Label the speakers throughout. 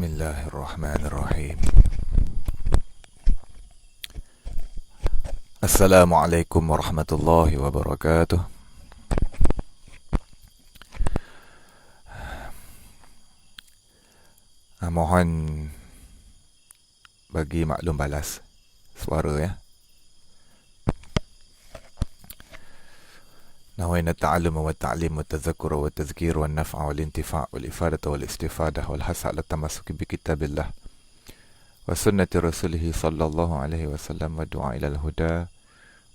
Speaker 1: Bismillahirrahmanirrahim. Assalamualaikum warahmatullahi wabarakatuh. Mohon bagi maklum balas suara ya. نوينا التعلم والتعليم والتذكر والتذكير والنفع والانتفاع والإفادة والاستفادة والحث على التمسك بكتاب الله وسنة رسوله صلى الله عليه وسلم والدعاء إلى الهدى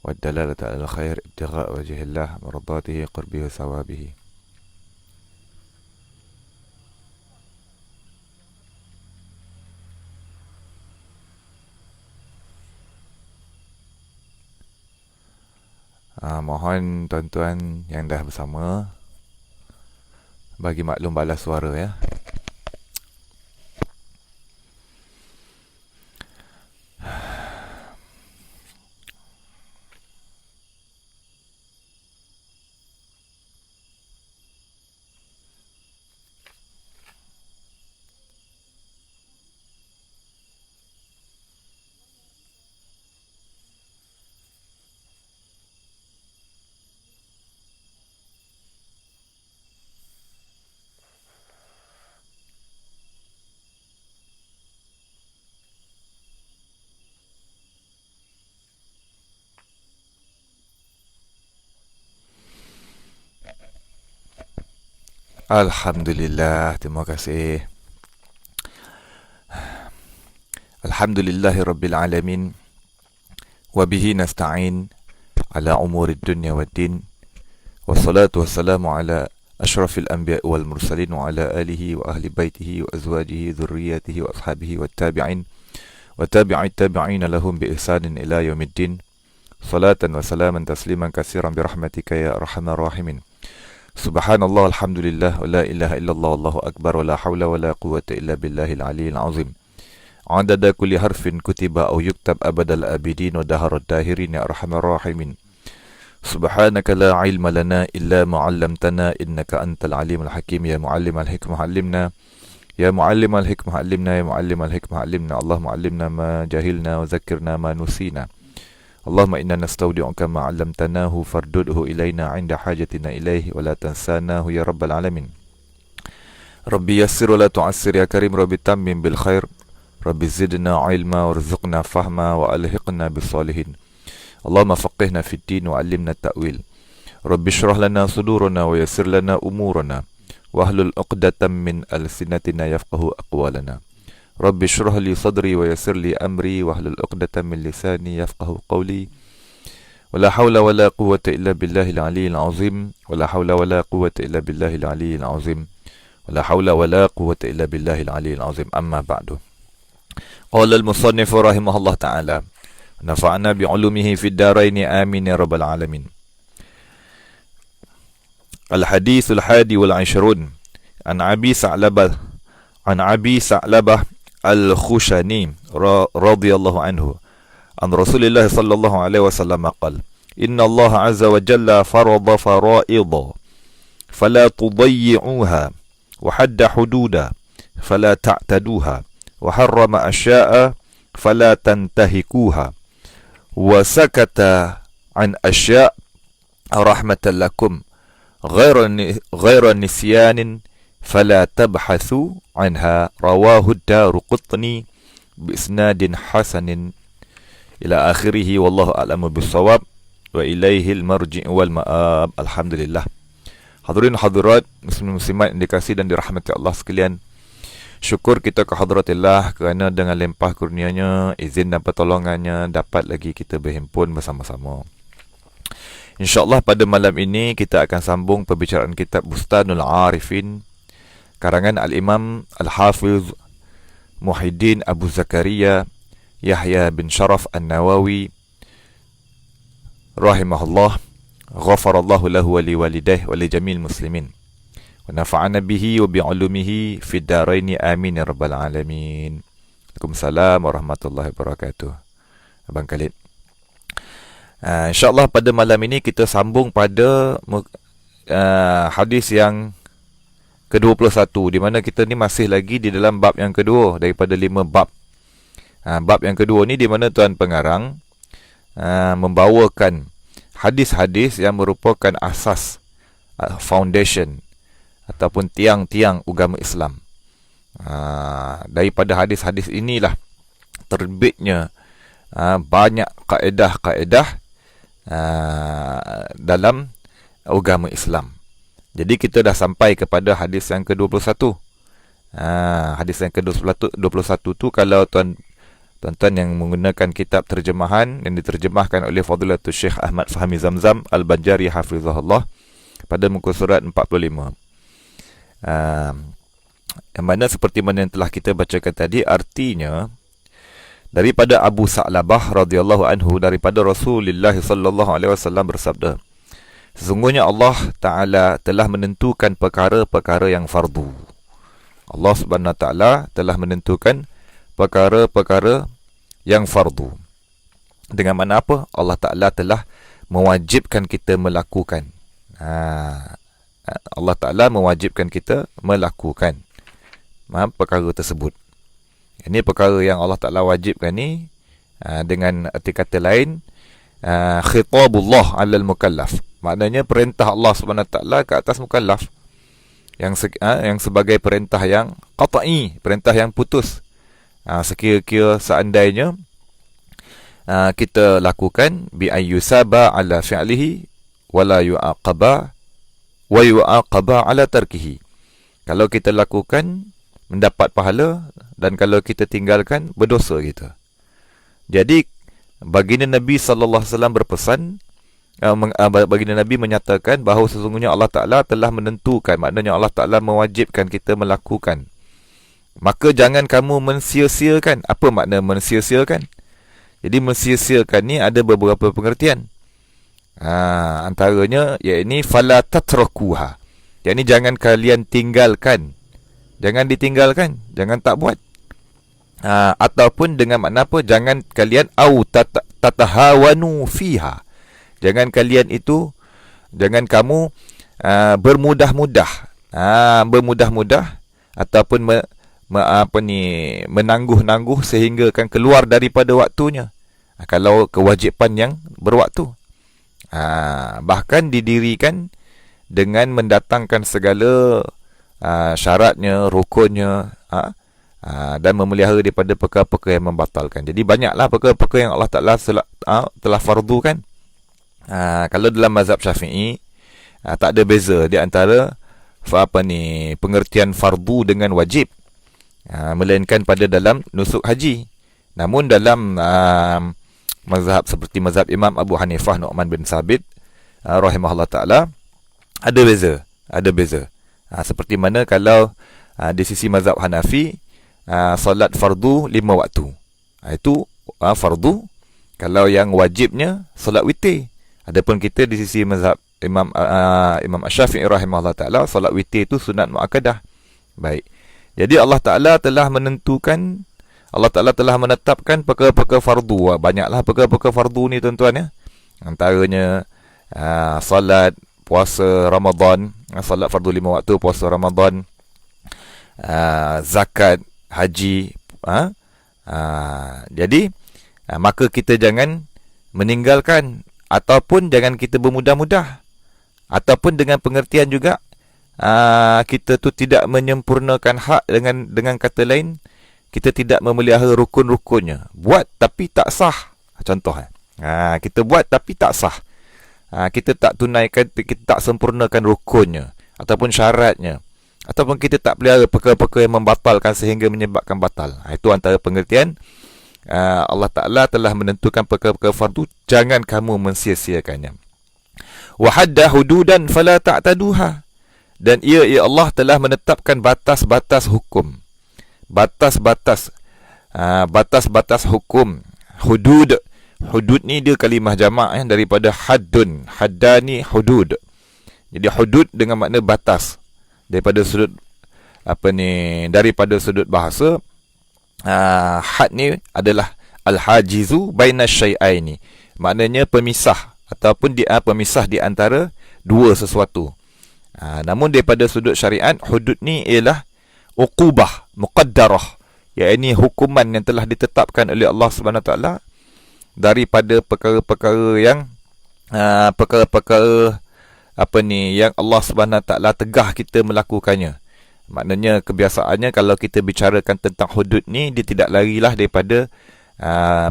Speaker 1: والدلالة على الخير ابتغاء وجه الله مرضاته قربه وثوابه. Mohon tuan-tuan yang dah bersama bagi maklum balas suara ya. Alhamdulillah, terima kasih. Alhamdulillahi Rabbil Alamin. Wabihi nasta'in ala umuri dunya wa din. Wassalatu wassalamu ala ashrafil anbiya wal mursalin wa ala alihi wa ahli baitihi wa azwajihi dhurriyyatihi wa ashabihi wa tabi'in wa tabi'it tabi'ina lahum bi ihsanin ila yaumiddin. Salatan wa salaman tasliman katsiran bi rahmatika ya arhamar rahimin. Subhanallah, alhamdulillah, wa la ilaha illallah, wallahu akbar, wa la hawla wa la quwwata illa billahil aliyyil azim. Adada kulli harfin kutiba aw yuktab abadal abidin wa daharad dahirin ya arhamar rahimin. Subhanaka la ilma lana illa ma 'allamtana innaka antal alimul hakim. Ya muallimal hikmah 'allimna, ya muallimal hikmah 'allimna, ya muallimal hikmah 'allimna. Allahumma 'allimna ma jahilna wa zakkirna ma nusina. Allahumma inna nastaudi'uka ma 'allamtanahu fardudhu ilaina 'inda hajatina ilaihi wa la tansanahu ya rabbal alamin. Rabbi yassir wa la tu'assir ya karim, rabbi tammim bil khair, rabbi zidna 'ilma warzuqna fahma wa alhiqna bis salihin. Allahumma faqihna fid din wa 'allimna at-ta'wil. Rabbi shrah lana sudurana wa yassir lana umurana wahlul 'uqdatam min alsinatina yafqahu aqwalana. Rabbi shrah li sadri wa yassir li amri wahlul 'uqdatam min lisani yafqahu qawli. Wala hawla wala quwwata illa billahil aliyyil azim. Wala hawla wala quwwata illa billahil aliyyil azim. Wala hawla wala quwwata illa billahil aliyyil azim. Amma ba'du. Qala al-musannif rahimahullah ta'ala, nafa'na bi'ulumihi fid darain amin ya rabbal alamin. Al-hadithul hadi wal 'ishrun an Abi Sa'labah al-Khushani radhiyallahu anhu an Rasulillah sallallahu alaihi wasallam qala inna Allah azza wa jalla farada fara'idha fala tudayyi'uha wa hadda hududa fala ta'taduha wa harrama asya'a fala tantahikuha wa sakata an asya' rahmatan lakum ghayra nisyanin fala tabhathu anha. Rawahu ad-Daruqutni bi isnadin hasanin ila akhirih, wallahu a'lamu bis-shawab wa ilaihi al-marji' wal ma'ab. Alhamdulillah. Hadirin hadirat muslimin muslimat yang dikasihi dan dirahmati Allah sekalian, syukur kita ke hadratillah kerana dengan limpah kurnianya, izin dan pertolongannya dapat lagi kita berhimpun bersama-sama. InsyaAllah pada malam ini kita akan sambung perbicaraan kitab Bustanul Arifin karangan Al-Imam Al-Hafiz Muhyiddin Abu Zakaria Yahya bin Sharaf An-Nawawi rahimahullah, ghafarallahu lahu wa liwalidayhi wa li jami'il muslimin wa nafa'ana bihi wa bi'ulumihi fid darain amin ya rabbal alamin. Waalaikumsalam warahmatullahi wabarakatuh. Abang Khalid. InsyaAllah pada malam ini kita sambung pada hadis yang ke-21, di mana kita ni masih lagi di dalam bab yang kedua daripada 5 bab. Bab yang kedua ni di mana Tuan Pengarang membawakan hadis-hadis yang merupakan asas, foundation ataupun tiang-tiang agama Islam. Daripada hadis-hadis inilah terbitnya banyak kaedah-kaedah dalam agama Islam. Jadi kita dah sampai kepada hadis yang ke-21. Hadis yang ke-21 tu, kalau tuan-tuan yang menggunakan kitab terjemahan yang diterjemahkan oleh Fadilatul Syekh Ahmad Fahmi Zamzam Al-Banjari Hafizahullah pada muka surat 45. Yang mana seperti mana yang telah kita bacakan tadi, artinya daripada Abu Sa'labah radhiyallahu anhu, daripada Rasulullah sallallahu alaihi wasallam bersabda, sesungguhnya Allah Ta'ala telah menentukan perkara-perkara yang fardu. Allah Subhanahu Wa Ta'ala telah menentukan perkara-perkara yang fardu. Dengan mana apa? Allah Ta'ala telah mewajibkan kita melakukan. Allah Ta'ala mewajibkan kita melakukan perkara tersebut. Ini perkara yang Allah Ta'ala wajibkan ni, dengan arti kata lain, khitabullah alal mukallaf. Maknanya perintah Allah Subhanahu Wa Ta'ala ke atas mukallaf, yang sebagai perintah yang qat'i, perintah yang putus. Sekira-kira seandainya kita lakukan, bi ayyusaba ala fi'lihi wala yu'aqaba wa yu'aqaba ala tarkihi. Kalau kita lakukan, mendapat pahala, dan kalau kita tinggalkan, berdosa kita. Jadi baginda Nabi sallallahu alaihi wasallam berpesan, baginda Nabi menyatakan bahawa sesungguhnya Allah Ta'ala telah menentukan, maknanya Allah Ta'ala mewajibkan kita melakukan. Maka jangan kamu mensia-siakan. Apa makna mensia-siakan? Jadi mensia-siakan ni ada beberapa pengertian. Antaranya yakni fala tatrakuha, yakni jangan kalian tinggalkan, jangan ditinggalkan, jangan tak buat. Ataupun dengan makna apa? Jangan kalian tatahawanu fiha, jangan kalian itu, jangan kamu bermudah-mudah, bermudah-mudah ataupun menangguh-nangguh sehingga akan keluar daripada waktunya, kalau kewajipan yang berwaktu. Bahkan didirikan dengan mendatangkan segala syaratnya, rukunnya, dan memelihara daripada perkara-perkara yang membatalkan. Jadi banyaklah perkara-perkara yang Allah Ta'ala telah fardukan. Kalau dalam mazhab Syafi'i, tak ada beza di antara pengertian fardu dengan wajib, melainkan pada dalam nusuk haji. Namun dalam mazhab seperti mazhab Imam Abu Hanifah Nu'man bin Sabit rahimahullah ta'ala, ada beza. Seperti mana kalau di sisi mazhab Hanafi, solat fardu 5 waktu, itu fardu. Kalau yang wajibnya solat witir. Adapun kita di sisi mazhab Imam Asy-Syafi'i rahimahullah ta'ala, solat witir itu sunat muakkadah. Baik. Jadi Allah Ta'ala telah menentukan, Allah Ta'ala telah menetapkan perkara-perkara fardu. Banyaklah perkara-perkara fardu ni tuan-tuan ya. Antaranya salat, puasa Ramadan, salat fardu 5 waktu, puasa Ramadan, zakat, haji. Jadi maka kita jangan meninggalkan, ataupun jangan kita bermudah-mudah, ataupun dengan pengertian juga kita tu tidak menyempurnakan hak, dengan kata lain, kita tidak memelihara rukun-rukunnya. Buat tapi tak sah. Contoh, kita buat tapi tak sah. Kita tak tunaikan, kita tak sempurnakan rukunnya ataupun syaratnya, ataupun kita tak pelihara perkara-perkara yang membatalkan sehingga menyebabkan batal. Itu antara pengertian Allah Ta'ala telah menentukan perkara-perkara fardu, jangan kamu mensia-siakannya. Wa hadda hududan fala ta'taduha, dan ia Allah telah menetapkan batas-batas hukum. Batas-batas hukum. Hudud ni dia kalimah jamak daripada haddun. Haddani hudud. Jadi hudud dengan makna batas. Daripada sudut daripada sudut bahasa, had ni adalah al-hajizu baina syai'aini. Maknanya pemisah, ataupun pemisah di antara dua sesuatu. Namun daripada sudut syariat, hudud ni ialah uqubah muqaddarah, iaitu hukuman yang telah ditetapkan oleh Allah Subhanahu Taala daripada perkara-perkara yang perkara-perkara yang Allah Subhanahu Taala tegah kita melakukannya. Maknanya kebiasaannya kalau kita bicarakan tentang hudud ni, dia tidak larilah daripada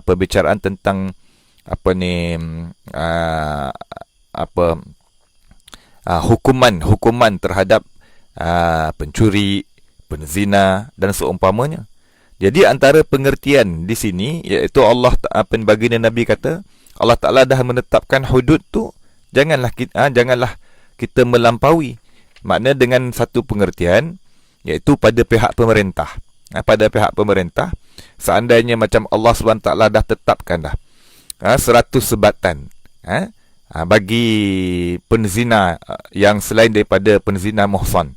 Speaker 1: perbicaraan tentang hukuman terhadap pencuri, penzina dan seumpamanya. Jadi antara pengertian di sini iaitu Allah baginda Nabi kata Allah Taala dah menetapkan hudud tu, janganlah kita melampaui. Makna dengan satu pengertian iaitu pada pihak pemerintah. Pada pihak pemerintah, seandainya macam Allah SWT dah tetapkan dah 100 sebatan bagi penzina yang selain daripada penzina muhsan.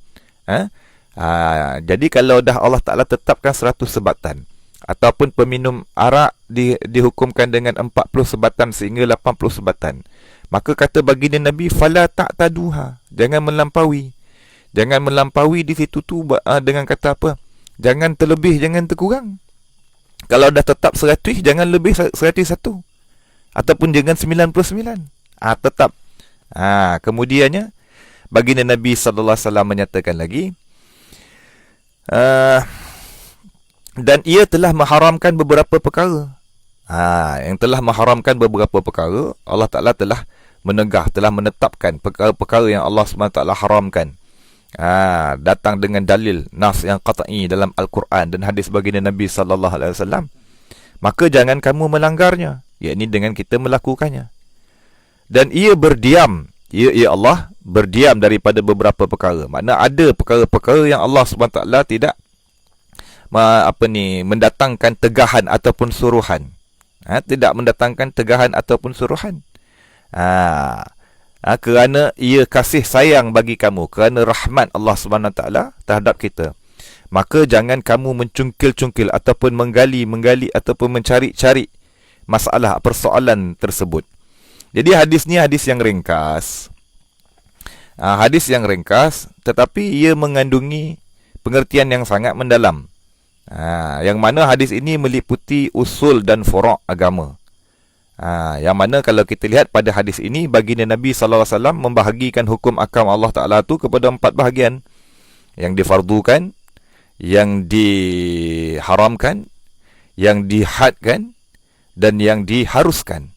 Speaker 1: Jadi kalau dah Allah Ta'ala tetapkan 100 sebatan, ataupun peminum arak dihukumkan dengan 40 sebatan sehingga 80 sebatan, maka kata baginda Nabi, fala ta'taduha, jangan melampaui. Jangan melampaui di situ tu dengan kata apa? Jangan terlebih, jangan terkurang. Kalau dah tetap 100, jangan lebih 101. Ataupun jangan 99. Tetap. Kemudiannya baginda Nabi sallallahu alaihi wasallam menyatakan lagi, dan ia telah mengharamkan beberapa perkara. Yang telah mengharamkan beberapa perkara, Allah Ta'ala telah telah menetapkan perkara-perkara yang Allah SWT haramkan. Datang dengan dalil nas yang qat'i dalam Al-Quran dan hadis baginda Nabi sallallahu alaihi wasallam, maka jangan kamu melanggarnya, yakni dengan kita melakukannya. Dan ia berdiam, Allah berdiam daripada beberapa perkara. Makna ada perkara-perkara yang Allah SWT tidak mendatangkan tegahan ataupun suruhan. Tidak mendatangkan tegahan ataupun suruhan. Kerana ia kasih sayang bagi kamu, kerana rahmat Allah SWT terhadap kita, maka jangan kamu mencungkil-cungkil ataupun menggali ataupun mencari-cari masalah persoalan tersebut. Jadi hadis ni hadis yang ringkas. Hadis yang ringkas, tetapi ia mengandungi pengertian yang sangat mendalam. Yang mana hadis ini meliputi usul dan furu' agama. Yang mana kalau kita lihat pada hadis ini, baginda Nabi sallallahu alaihi wasallam membahagikan hukum akam Allah Taala tu kepada 4 bahagian. Yang difardukan, yang diharamkan, yang dihadkan, dan yang diharuskan.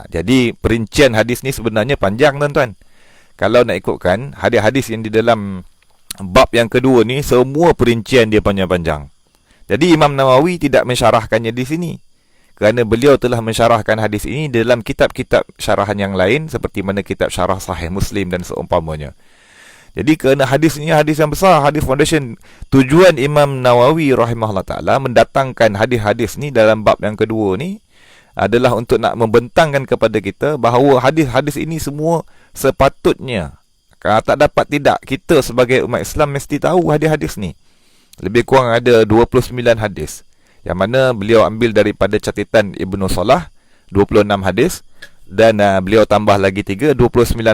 Speaker 1: Jadi perincian hadis ni sebenarnya panjang, tuan-tuan. Kalau nak ikutkan hadis-hadis yang di dalam bab yang kedua ni, semua perincian dia panjang-panjang. Jadi Imam Nawawi tidak mensyarahkannya di sini, kerana beliau telah mensyarahkan hadis ini dalam kitab-kitab syarahan yang lain, seperti mana kitab syarah Sahih Muslim dan seumpamanya. Jadi kerana hadis ini hadis yang besar, hadis foundation, tujuan Imam Nawawi rahimahullah ta'ala mendatangkan hadis-hadis ni dalam bab yang kedua ni adalah untuk nak membentangkan kepada kita bahawa hadis-hadis ini semua sepatutnya, tak dapat tidak, kita sebagai umat Islam mesti tahu hadis-hadis ni. Lebih kurang ada 29 hadis, yang mana beliau ambil daripada catatan Ibnu Salah 26 hadis, dan beliau tambah lagi 29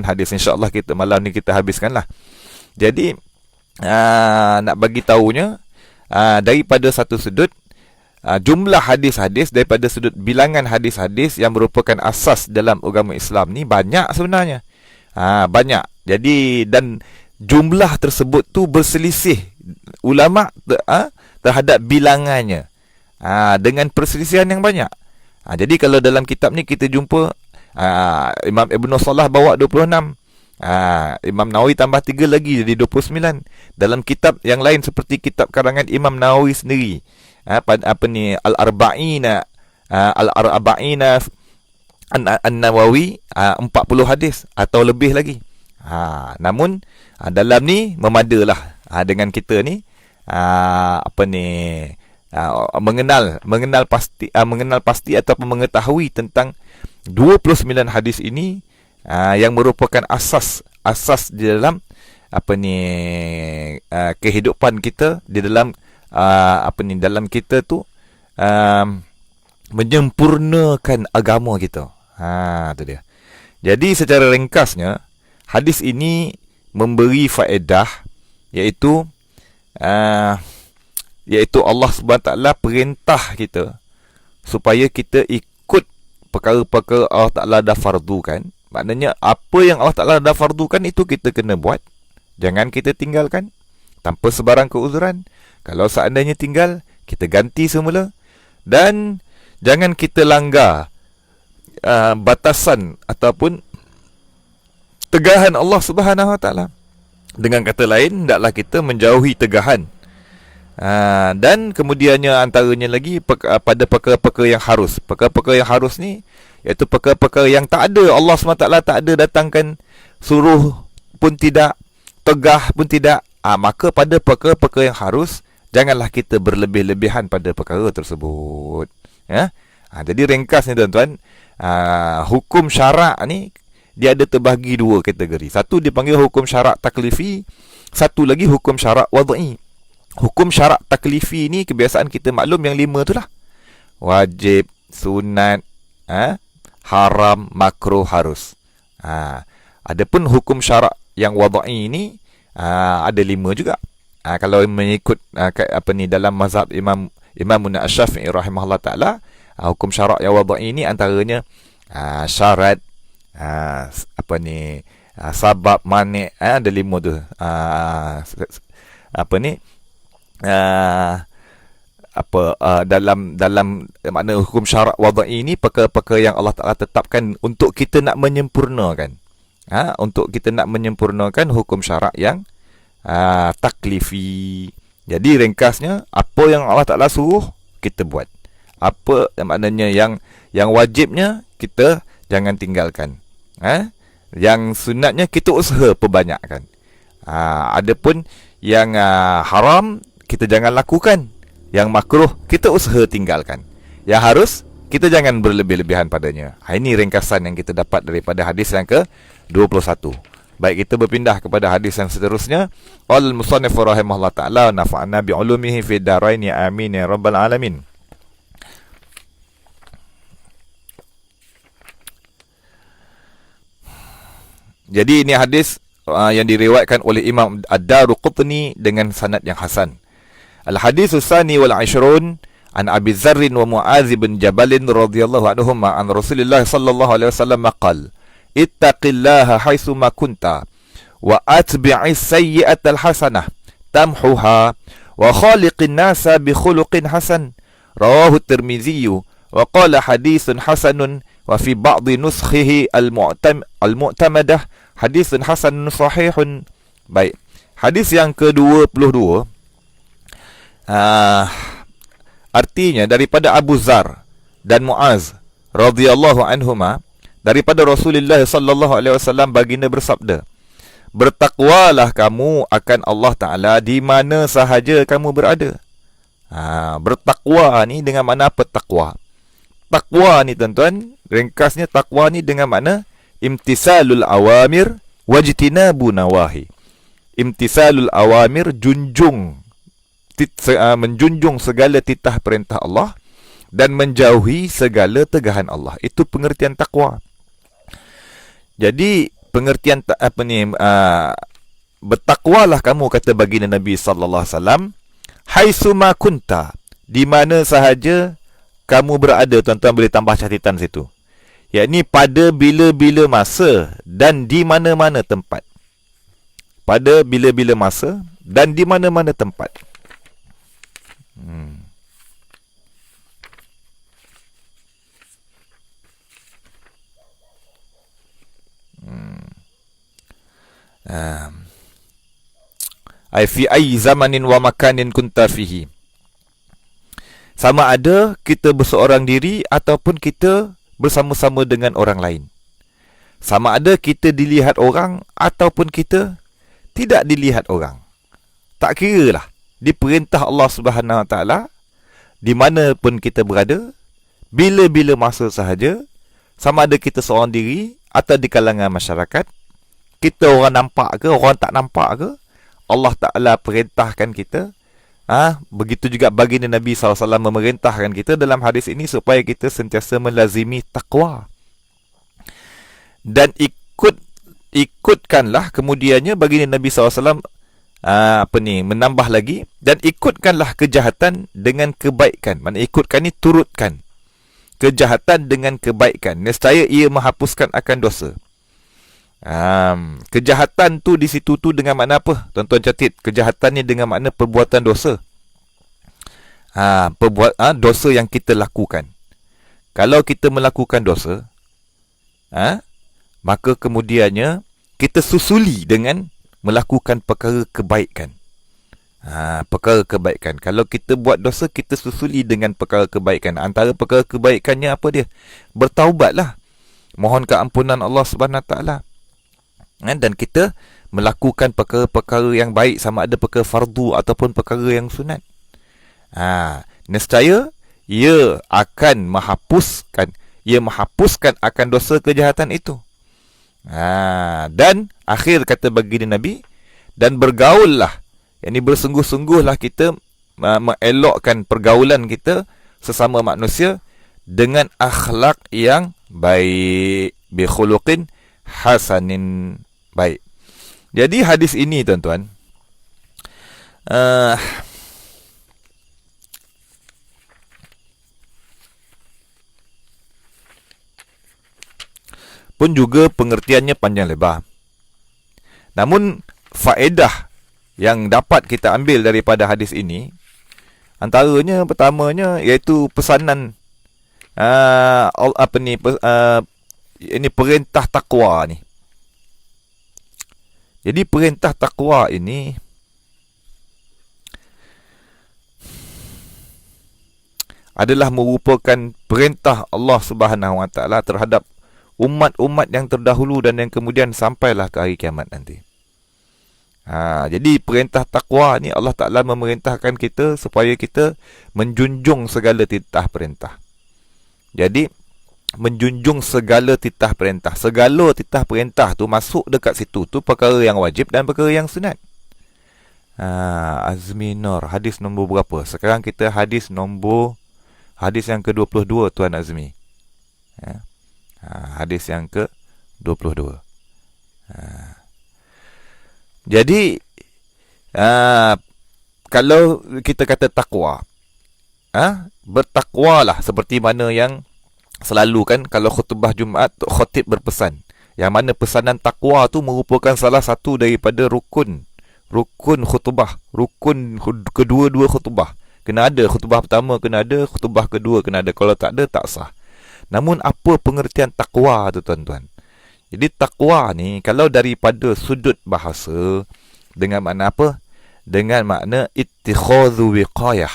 Speaker 1: hadis. InsyaAllah kita malam ni kita habiskanlah. Jadi nak bagi tahunya, daripada satu sudut, jumlah hadis-hadis, daripada sudut bilangan hadis-hadis yang merupakan asas dalam agama Islam ni banyak sebenarnya. Banyak. Jadi dan jumlah tersebut tu berselisih ulama terhadap bilangannya, dengan perselisihan yang banyak. Jadi kalau dalam kitab ni kita jumpa Imam Ibnu Salah bawa 26, Imam Nawawi tambah 3 lagi jadi 29. Dalam kitab yang lain seperti kitab karangan Imam Nawawi sendiri, Al-Arba'ina An-Nawawi, 40 hadis atau lebih lagi. Namun dalam ni memadalah dengan kita ni mengenal pasti ataupun mengetahui tentang 29 hadis ini, yang merupakan asas di dalam kehidupan kita, di dalam dalam kita tu menyempurnakan agama kita. Tu dia. Jadi secara ringkasnya, hadis ini memberi faedah, iaitu Allah SWT perintah kita supaya kita ikut perkara-perkara Allah Ta'ala dah fardukan. Maknanya apa yang Allah Ta'ala dah fardukan itu kita kena buat. Jangan kita tinggalkan tanpa sebarang keuzuran. Kalau seandainya tinggal, kita ganti semula. Dan jangan kita langgar batasan ataupun tegahan Allah Subhanahu Wa Ta'ala. Dengan kata lain, hendaklah kita menjauhi tegahan. Dan kemudiannya antaranya lagi pada perkara-perkara yang harus. Perkara-perkara yang harus ni iaitu perkara-perkara yang tak ada, Allah SWT tak ada datangkan, suruh pun tidak, tegah pun tidak. Maka pada perkara-perkara yang harus, janganlah kita berlebih-lebihan pada perkara tersebut. Jadi ringkasnya tuan-tuan, hukum syarak ni dia ada terbahagi dua kategori. Satu dipanggil hukum syarak taklifi, satu lagi hukum syarak wad'i. Hukum syarak taklifi ni kebiasaan kita maklum yang 5 tu lah. Wajib, sunat, haram, makruh, harus. Adapun hukum syarak yang wad'i ni ada 5 juga. Kalau mengikut dalam mazhab Imam Asy-Syafi'i rahimahullah taala, hukum syarak yang wad'i ni antaranya syarat, sabab, mani', ada 5 tu. Dalam makna hukum syarak wad'i ini perkara-perkara yang Allah Ta'ala tetapkan untuk kita nak menyempurnakan. Untuk kita nak menyempurnakan hukum syarak yang taklifi. Jadi ringkasnya, apa yang Allah Ta'ala suruh kita buat. Apa maknanya yang wajibnya kita jangan tinggalkan. Yang sunatnya kita usaha perbanyakkan. Adapun yang haram kita jangan lakukan. Yang makruh kita usaha tinggalkan. Yang harus kita jangan berlebih-lebihan padanya. Ini ringkasan yang kita dapat daripada hadis yang ke-21. Baik, kita berpindah kepada hadis yang seterusnya. Al-Musannif rahimahullah ta'ala nafa'na bi'ulumihi fi daraini amin ya rabbal alamin. Jadi ini hadis yang diriwayatkan oleh Imam Ad-Daruqutni dengan sanad yang hasan. Al-haditsus tsani wal 'ishrun an Abi Dzarr wa Mu'adz bin Jabal radhiyallahu anhuma an Rasulillah sallallahu alaihi wasallam qala ittaqillaha haitsu ma kunta wa atbi'is sayyi'atal hasanah tamhuha wa khaliqin nasa bi khuluqin hasan. Rawahu Tirmizi wa qala haditsun hasanun wa fi ba'd nuskhihi al-mu'tamadah haditsun hasanun sahihun. Baik, hadis yang ke-22 artinya daripada Abu Dzar dan Mu'adz radhiyallahu anhuma daripada Rasulullah sallallahu alaihi wasallam baginda bersabda, bertakwalah kamu akan Allah Ta'ala di mana sahaja kamu berada. Bertakwa ni dengan makna apa takwa? Takwa ni tuan-tuan, ringkasnya takwa ni dengan makna imtisalul awamir wajtinabu nawahi. Imtisalul awamir, menjunjung segala titah perintah Allah dan menjauhi segala tegahan Allah. Itu pengertian takwa. Jadi pengertian bertakwalah kamu, kata baginda Nabi sallallahu alaihi wasallam, haitsu ma kunta, di mana sahaja kamu berada. Tuan-tuan boleh tambah catatan situ, yakni pada bila-bila masa dan di mana-mana tempat. Pada bila-bila masa dan di mana-mana tempat. Ai fi ayyi zamanin wa makanin kunta fihi. Sama ada kita berseorang diri ataupun kita bersama-sama dengan orang lain. Sama ada kita dilihat orang ataupun kita tidak dilihat orang. Tak kira lah, diperintah Allah Subhanahu Wa Taala di mana pun kita berada, bila-bila masa sahaja, sama ada kita seorang diri atau di kalangan masyarakat, kita orang nampak ke, orang tak nampak ke, Allah Ta'ala perintahkan kita. Begitu juga baginda Nabi SAW memerintahkan kita dalam hadis ini supaya kita sentiasa melazimi taqwa dan ikut ikutkanlah kemudiannya baginda Nabi SAW menambah lagi, dan ikutkanlah kejahatan dengan kebaikan. Maksudnya ikutkan ni turutkan kejahatan dengan kebaikan, nescaya ia menghapuskan akan dosa. Kejahatan tu di situ tu dengan makna apa? Tuan-tuan catat, kejahatan ni dengan makna perbuatan dosa. Dosa yang kita lakukan. Kalau kita melakukan dosa, maka kemudiannya kita susuli dengan melakukan perkara kebaikan. Perkara kebaikan. Kalau kita buat dosa, kita susuli dengan perkara kebaikan. Antara perkara kebaikannya apa dia? Bertaubatlah, mohon keampunan Allah Subhanahu Wa Taala. Dan kita melakukan perkara-perkara yang baik, sama ada perkara fardu ataupun perkara yang sunat. Nescaya ia akan menghapuskan akan dosa kejahatan itu. Dan akhir kata baginda Nabi, dan bergaullah, yakni bersungguh-sungguhlah kita mengelokkan pergaulan kita sesama manusia dengan akhlak yang baik, bi khuluqin hasanin, baik. Jadi hadis ini tuan-tuan, pun juga pengertiannya panjang lebar. Namun faedah yang dapat kita ambil daripada hadis ini, antaranya pertamanya iaitu pesanan ini perintah takwa ni. Jadi perintah takwa ini adalah merupakan perintah Allah Subhanahu Wa Taala terhadap umat-umat yang terdahulu dan yang kemudian sampailah ke hari kiamat nanti. Jadi perintah takwa ni Allah Ta'ala memerintahkan kita supaya kita menjunjung segala titah perintah. Jadi menjunjung segala titah perintah. Segala titah perintah tu masuk dekat situ tu perkara yang wajib dan perkara yang sunat. Azmi Nur, hadis nombor berapa? Sekarang kita hadis yang ke-22 Tuan Azmi. Hadis yang ke-22. Jadi kalau kita kata takwa, bertakwalah, seperti mana yang selalu kan kalau khutbah Jumaat khatib berpesan, yang mana pesanan takwa tu merupakan salah satu daripada rukun khutbah, rukun kedua-dua khutbah. Kena ada khutbah pertama, kena ada khutbah kedua, kena ada. Kalau tak ada, tak sah. Namun apa pengertian takwa tu tuan-tuan? Jadi takwa ni kalau daripada sudut bahasa, dengan makna apa? Dengan makna ittikhadhu wiqayah.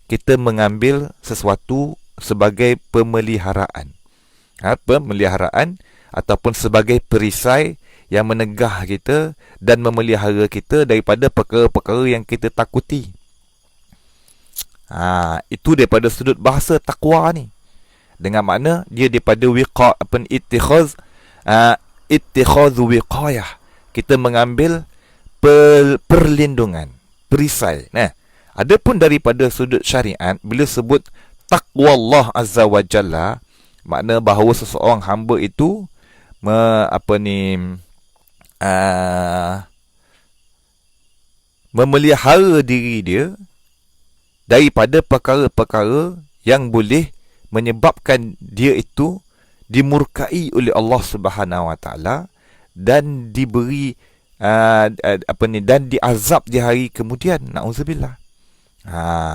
Speaker 1: Kita mengambil sesuatu sebagai pemeliharaan. Pemeliharaan ataupun sebagai perisai yang menegah kita dan memelihara kita daripada perkara-perkara yang kita takuti. Itu daripada sudut bahasa takwa ni. Dengan makna dia daripada ittikhadhu wiqayah. Kita mengambil perlindungan, perisai. Adapun daripada sudut syariat, bila sebut taqwa Allah Azza wa Jalla, makna bahawa seseorang hamba itu memelihara diri dia daripada perkara-perkara yang boleh menyebabkan dia itu dimurkai oleh Allah Subhanahu Wa Taala dan diberi dan diazab di hari kemudian, nauzubillah.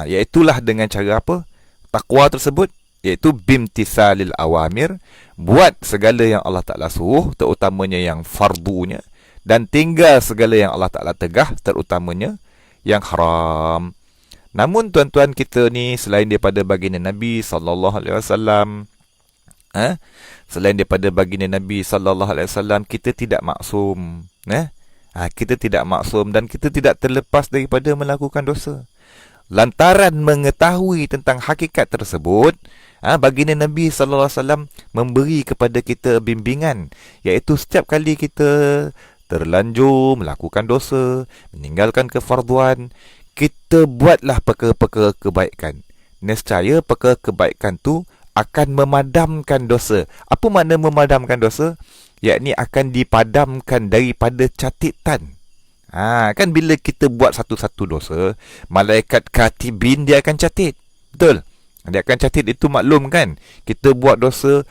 Speaker 1: Iaitulah dengan cara apa? Takwa tersebut iaitu bimtisalil awamir, buat segala yang Allah Taala suruh, terutamanya yang fardunya, dan tinggal segala yang Allah Taala tegah, terutamanya yang haram. Namun tuan-tuan, kita ni selain daripada baginda Nabi sallallahu alaihi wasallam, selain daripada baginda Nabi sallallahu alaihi wasallam, kita tidak maksum. Kita tidak maksum dan kita tidak terlepas daripada melakukan dosa. Lantaran mengetahui tentang hakikat tersebut, baginda Nabi sallallahu alaihi wasallam memberi kepada kita bimbingan, iaitu setiap kali kita terlanjur melakukan dosa, meninggalkan kefarduan, kita buatlah perkara-perkara kebaikan. Nescaya perkara kebaikan tu akan memadamkan dosa. Apa makna memadamkan dosa? yakni akan dipadamkan daripada catatan. Kan bila kita buat satu-satu dosa, malaikat katibin dia akan catat. Betul? Dia akan catat, itu maklum kan? Kita buat dosa,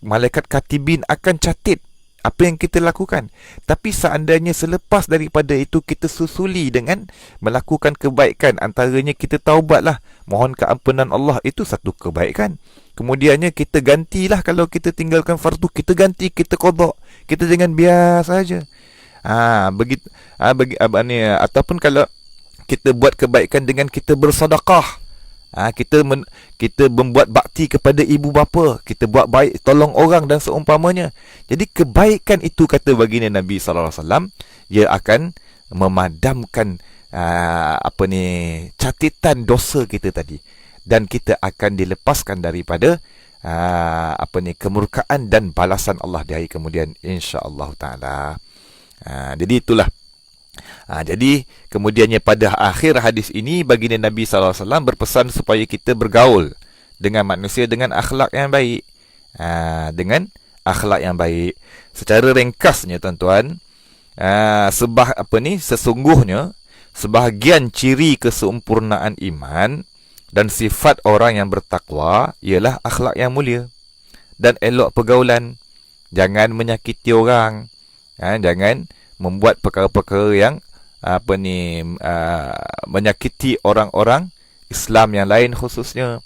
Speaker 1: malaikat katibin akan catat apa yang kita lakukan. Tapi seandainya selepas daripada itu kita susuli dengan melakukan kebaikan, antaranya kita taubatlah, mohon keampunan Allah, itu satu kebaikan. Kemudiannya kita gantilah, kalau kita tinggalkan fardu, kita ganti, kita qada. Kita jangan biasa saja. Begitu. Ataupun kalau kita buat kebaikan dengan kita bersedekah, kita membuat bakti kepada ibu bapa, kita buat baik, tolong orang dan seumpamanya. Jadi kebaikan itu, kata baginda Nabi SAW, ia akan memadamkan catatan dosa kita tadi, dan kita akan dilepaskan daripada kemurkaan dan balasan Allah di hari kemudian, insya-Allah taala. Jadi itulah. Jadi kemudiannya pada akhir hadis ini, baginda Nabi SAW berpesan supaya kita bergaul dengan manusia dengan akhlak yang baik. Dengan akhlak yang baik. Secara ringkasnya tuan-tuan, sesungguhnya sebahagian ciri kesempurnaan iman dan sifat orang yang bertakwa ialah akhlak yang mulia dan elok pergaulan. Jangan menyakiti orang, jangan membuat perkara-perkara yang menyakiti orang-orang Islam yang lain, khususnya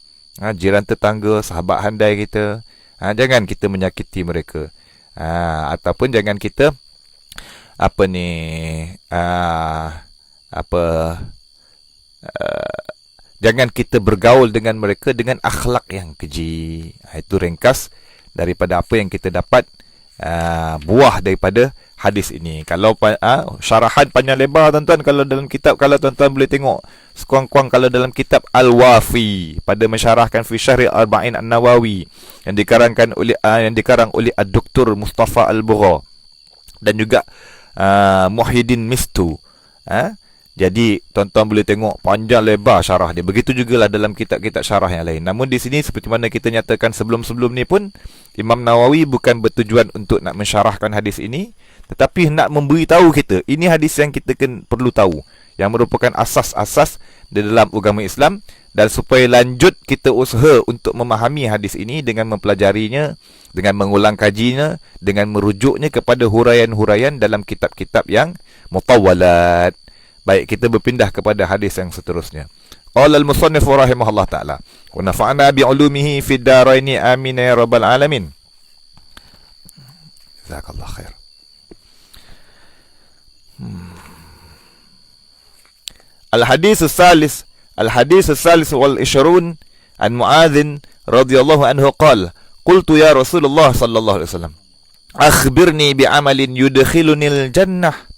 Speaker 1: jiran tetangga, sahabat handai kita. Jangan kita menyakiti mereka. Ataupun jangan kita jangan kita bergaul dengan mereka dengan akhlak yang keji. Itu ringkas daripada apa yang kita dapat buah daripada hadis ini. Kalau syarahan panjang lebar tuan-tuan, kalau dalam kitab, kalau tuan-tuan boleh tengok sekuang-kuang, kalau dalam kitab Al-Wafi pada mensyarahkan fi Syarh Arba'in An-Nawawi yang dikarang oleh Dr. Mustafa Al-Bugha dan juga Muhyiddin Mistu. Jadi tuan-tuan boleh tengok panjang lebar syarah dia. Begitu jugalah dalam kitab-kitab syarah yang lain. Namun di sini seperti mana kita nyatakan sebelum-sebelum ni pun, Imam Nawawi bukan bertujuan untuk nak mensyarahkan hadis ini, tetapi nak memberitahu kita ini hadis yang kita perlu tahu, yang merupakan asas-asas di dalam agama Islam, dan supaya lanjut kita usaha untuk memahami hadis ini dengan mempelajarinya, dengan mengulang kajinya, dengan merujuknya kepada huraian-huraian dalam kitab-kitab yang mutawwalat. Baik, kita berpindah kepada hadis yang seterusnya. Qala al-musannif rahimahullah ta'ala, wa nafa'ana bi'ulumihi fid daraini amin ya rabbal alamin. Jazakallah khair. Al-hadis as-salis wal 20 an Mu'adz radhiyallahu anhu qala, qultu ya Rasulullah sallallahu alaihi wasallam, akhbirni bi'amalin yudkhilunil jannah.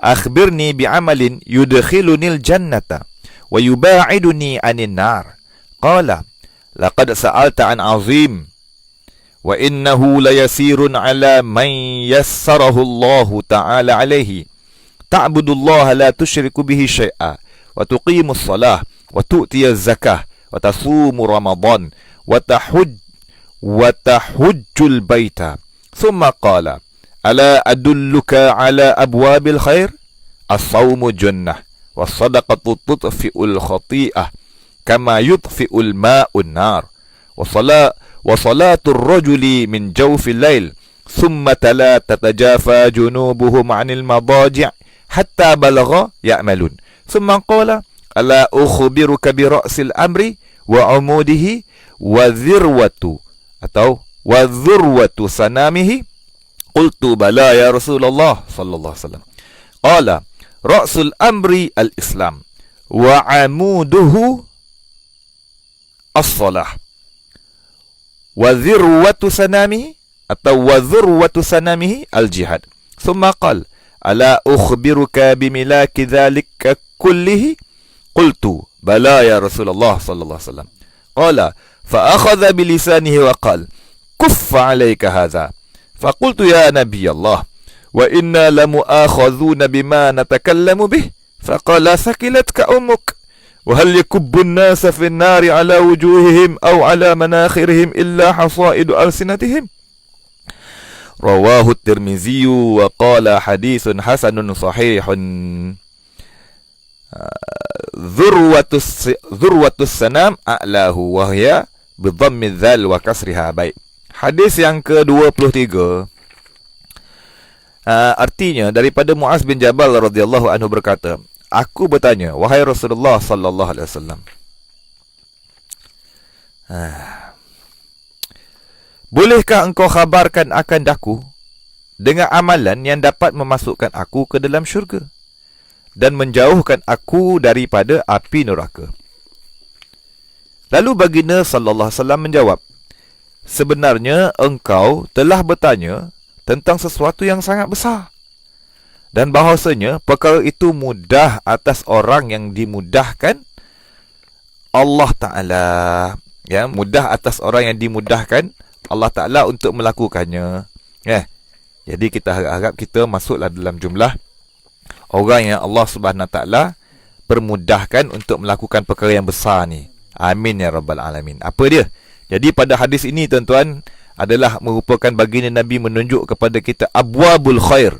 Speaker 1: Akhbirni bi'amalin yudkhilunil jannata wa yuba'iduni 'anil nar. Qala, laqad sa'alta 'an 'azim wa innahu layasirun 'ala man yassarahu Allah ta'ala 'alaihi. Ta'budullaha la tusyriku bihi syai'a wa tuqimus shalah wa tu'tiyaz zakah wa tasumu ramadan wa tahujjul baita. Thumma qala, ala adulluka ala abwabil khair, as-sawmu junnah was-sadaqatu tudfi'ul khati'ah kama yudfi'ul ma'un nar wa salatur rajuli min jawfil lail thumma tala tatajafa junubuhum 'anil madaji' hatta balagha ya'malun. Thumma qala, ala ukhbiruka bi ra'sil amri wa 'umudihi wa dhirwatu sanamihi. Qultu bala ya Rasulullah sallallahu alaihi wasallam. Qala, ra'sul amri al-Islam wa 'amuduhu as-salah wa dhirwatu sanamihi al-jihad. Thumma qala, ala ukhbiruka bimilaki dhalika kullihi. Qultu bala ya Rasulullah sallallahu alaihi wasallam. Qala, fa akhadha bilisanihi wa qala, kuffa 'alayka hadha. فقلت يا نبي الله وإنا لمؤاخذون بما نتكلم به. فقال, ثكلتك أمك وهل يكب الناس في النار على وجوههم أو على مناخرهم إلا حصائد ألسنتهم. Rawahu Tirmizi wa qala haditsun hasanun sahihun. Dhurwatus sanam a'lahu wa hiya bi dhammi dzal wa kasriha. Baik. Hadis yang ke-23, artinya daripada Muaz bin Jabal radhiyallahu anhu berkata, aku bertanya, wahai Rasulullah sallallahu alaihi wasallam, bolehkah engkau khabarkan akan daku dengan amalan yang dapat memasukkan aku ke dalam syurga dan menjauhkan aku daripada api neraka? Lalu baginda sallallahu alaihi wasallam menjawab, sebenarnya engkau telah bertanya tentang sesuatu yang sangat besar, dan bahawasanya perkara itu mudah atas orang yang dimudahkan Allah Ta'ala. Ya, mudah atas orang yang dimudahkan Allah Ta'ala untuk melakukannya. Jadi kita harap kita masuklah dalam jumlah orang yang Allah Subhanahu Ta'ala permudahkan untuk melakukan perkara yang besar ni. Amin ya Rabbal Alamin. Apa dia? Jadi pada hadis ini tuan-tuan adalah merupakan baginda Nabi menunjuk kepada kita abwabul khair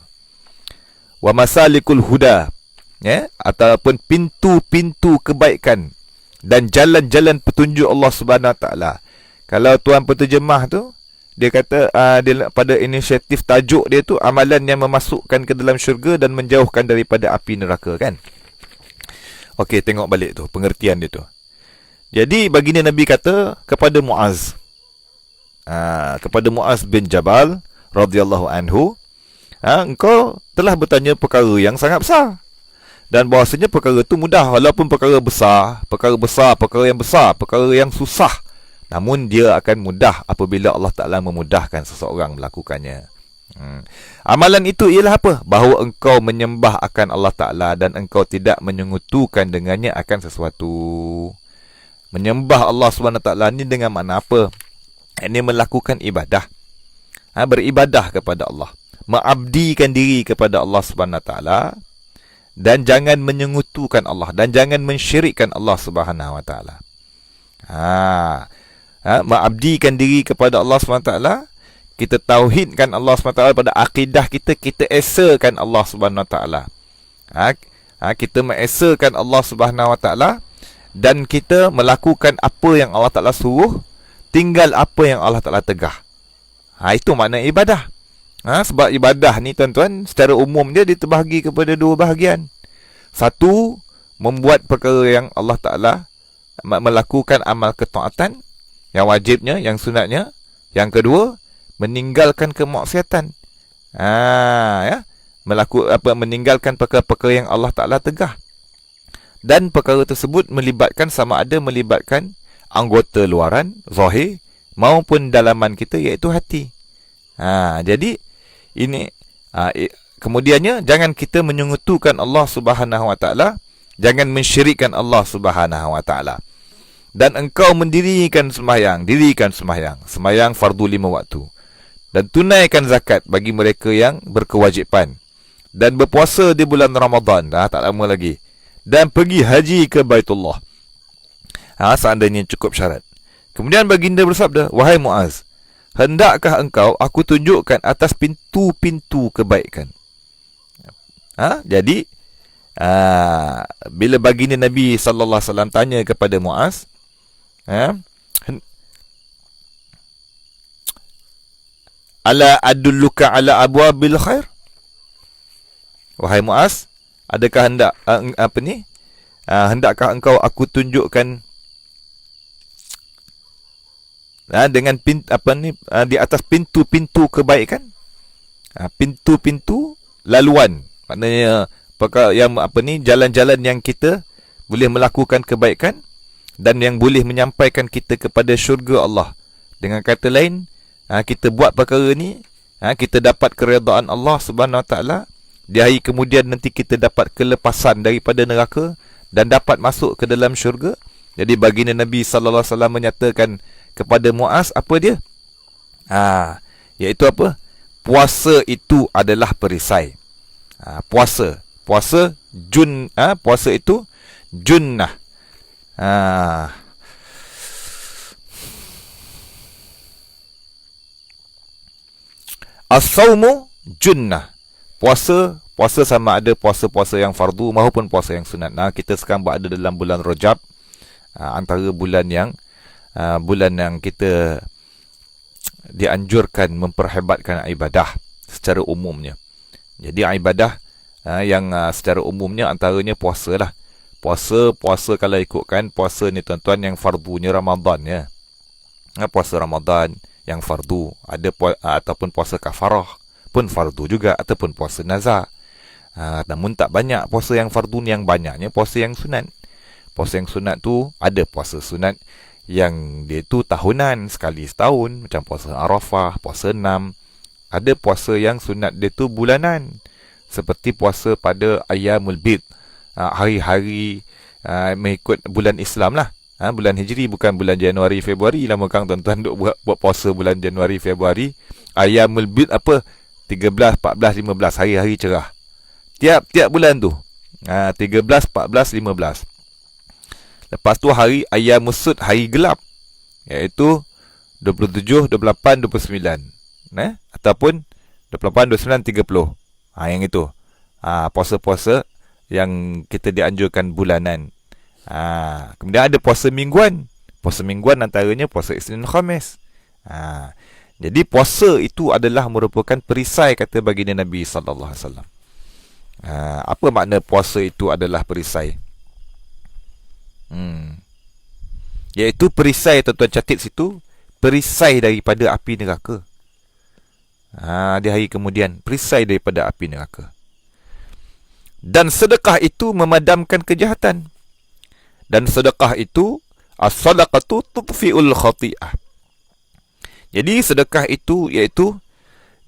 Speaker 1: wa masalikul huda, ataupun pintu-pintu kebaikan dan jalan-jalan petunjuk Allah Subhanahu Taala. Kalau tuan penterjemah tu, dia kata dia pada inisiatif tajuk dia tu amalan yang memasukkan ke dalam syurga dan menjauhkan daripada api neraka, kan? Okey, tengok balik tu pengertian dia tu. Jadi baginda Nabi kata kepada Muaz, bin Jabal radhiyallahu anhu, engkau telah bertanya perkara yang sangat besar, dan bahawasanya perkara itu mudah. Walaupun perkara yang susah, namun dia akan mudah apabila Allah Ta'ala memudahkan seseorang melakukannya. Amalan itu ialah apa? Bahawa engkau menyembah akan Allah Ta'ala dan engkau tidak menyekutukan dengannya akan sesuatu. Menyembah Allah SWT ni dengan makna apa? Ini melakukan ibadah, beribadah kepada Allah, mengabdikan diri kepada Allah SWT, dan jangan menyekutukan Allah dan jangan mensyirikkan Allah Subhanahu Wa Taala. Mengabdikan diri kepada Allah SWT, kita tauhidkan Allah SWT pada akidah kita, kita esakan Allah Subhanahu Wa Taala. Kita mengesakan Allah Subhanahu Wa Taala dan kita melakukan apa yang Allah Ta'ala suruh, tinggal apa yang Allah Ta'ala tegah. Itu makna ibadah. Sebab ibadah ni tuan-tuan, secara umum dia terbahagi kepada dua bahagian. Satu, membuat perkara yang Allah Ta'ala, melakukan amal ketaatan yang wajibnya, yang sunatnya. Yang kedua, meninggalkan kemaksiatan. Meninggalkan perkara-perkara yang Allah Ta'ala tegah. Dan perkara tersebut melibatkan anggota luaran, zahir, maupun dalaman kita, iaitu hati. Jadi ini kemudiannya, jangan kita menyekutukan Allah Subhanahu Wa Taala, jangan mensyirikkan Allah Subhanahu Wa Taala. Dan engkau dirikan sembahyang fardu 5 waktu, dan tunaikan zakat bagi mereka yang berkewajipan, dan berpuasa di bulan Ramadan, tak lama lagi, dan pergi haji ke Baitullah, seandainya cukup syarat. Kemudian baginda bersabda, wahai Muaz, hendakkah engkau aku tunjukkan atas pintu-pintu kebaikan? Jadi bila baginda Nabi sallallahu alaihi wasallam tanya kepada Muaz, ala adulluka ala abwabil khair? Wahai Muaz, adakah hendakkah engkau aku tunjukkan dengan di atas pintu-pintu kebaikan? Pintu-pintu laluan, maknanya jalan-jalan yang kita boleh melakukan kebaikan dan yang boleh menyampaikan kita kepada syurga Allah. Dengan kata lain, kita buat perkara ni, kita dapat keredaan Allah Subhanahu Wa Taala. Di hari kemudian nanti kita dapat kelepasan daripada neraka dan dapat masuk ke dalam syurga. Jadi baginda Nabi sallallahu alaihi wasallam menyatakan kepada Muaz, apa dia? Iaitu apa? Puasa itu adalah perisai. Puasa itu junnah. As-sawmu junnah. Puasa sama ada puasa-puasa yang fardu maupun puasa yang sunat. Nah, kita sekarang berada dalam bulan Rajab, antara bulan yang kita dianjurkan memperhebatkan ibadah secara umumnya. Jadi ibadah yang secara umumnya antaranya puasa lah. Puasa kalau ikutkan puasa ni tuan-tuan yang fardunya Ramadan ya. Puasa Ramadan yang fardu, ada ataupun puasa kafarah pun fardu juga, ataupun puasa nazar. Namun tak banyak puasa yang fardu ni, yang banyaknya puasa yang sunat. Puasa yang sunat tu ada puasa sunat yang dia tu tahunan, sekali setahun, macam puasa Arafah, puasa 6. Ada puasa yang sunat dia tu bulanan, seperti puasa pada Ayyamul Bid, hari-hari mengikut bulan Islam lah. Bulan Hijri, bukan bulan Januari Februari. Lama kan tuan-tuan duk buat puasa bulan Januari Februari. Ayyamul Bid apa? 13, 14, 15 hari-hari cerah. Tiap bulan tu 13, 14, 15. Lepas tu hari Ayyamus Sud, hari gelap, iaitu 27, 28, 29, ataupun 28, 29, 30. Yang itu puasa-puasa yang kita dianjurkan bulanan. Kemudian ada puasa mingguan. Puasa mingguan antaranya puasa Isnin Khamis. Jadi puasa itu adalah merupakan perisai, kata baginda Nabi sallallahu alaihi wasallam. Apa makna puasa itu adalah perisai? Iaitu perisai, tuan-tuan catat situ, perisai daripada api neraka. Di hari kemudian, perisai daripada api neraka. Dan sedekah itu memadamkan kejahatan. Dan sedekah itu, as-sadaqatu tutfi'ul khati'ah. Jadi sedekah itu iaitu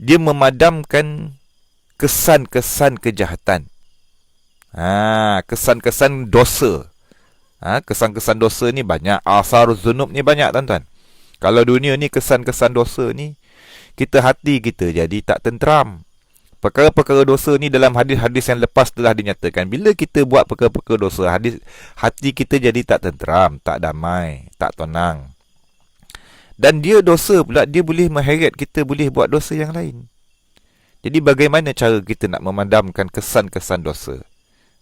Speaker 1: dia memadamkan kesan-kesan kejahatan. Kesan-kesan dosa. Kesan-kesan dosa ni banyak. Asar zunub ni banyak, tuan-tuan. Kalau dunia ni kesan-kesan dosa ni, hati kita jadi tak tenteram. Perkara-perkara dosa ni dalam hadis-hadis yang lepas telah dinyatakan, bila kita buat perkara-perkara dosa, hati kita jadi tak tenteram, tak damai, tak tenang. Dan dia dosa pula, dia boleh mengheret kita boleh buat dosa yang lain. Jadi bagaimana cara kita nak memadamkan kesan-kesan dosa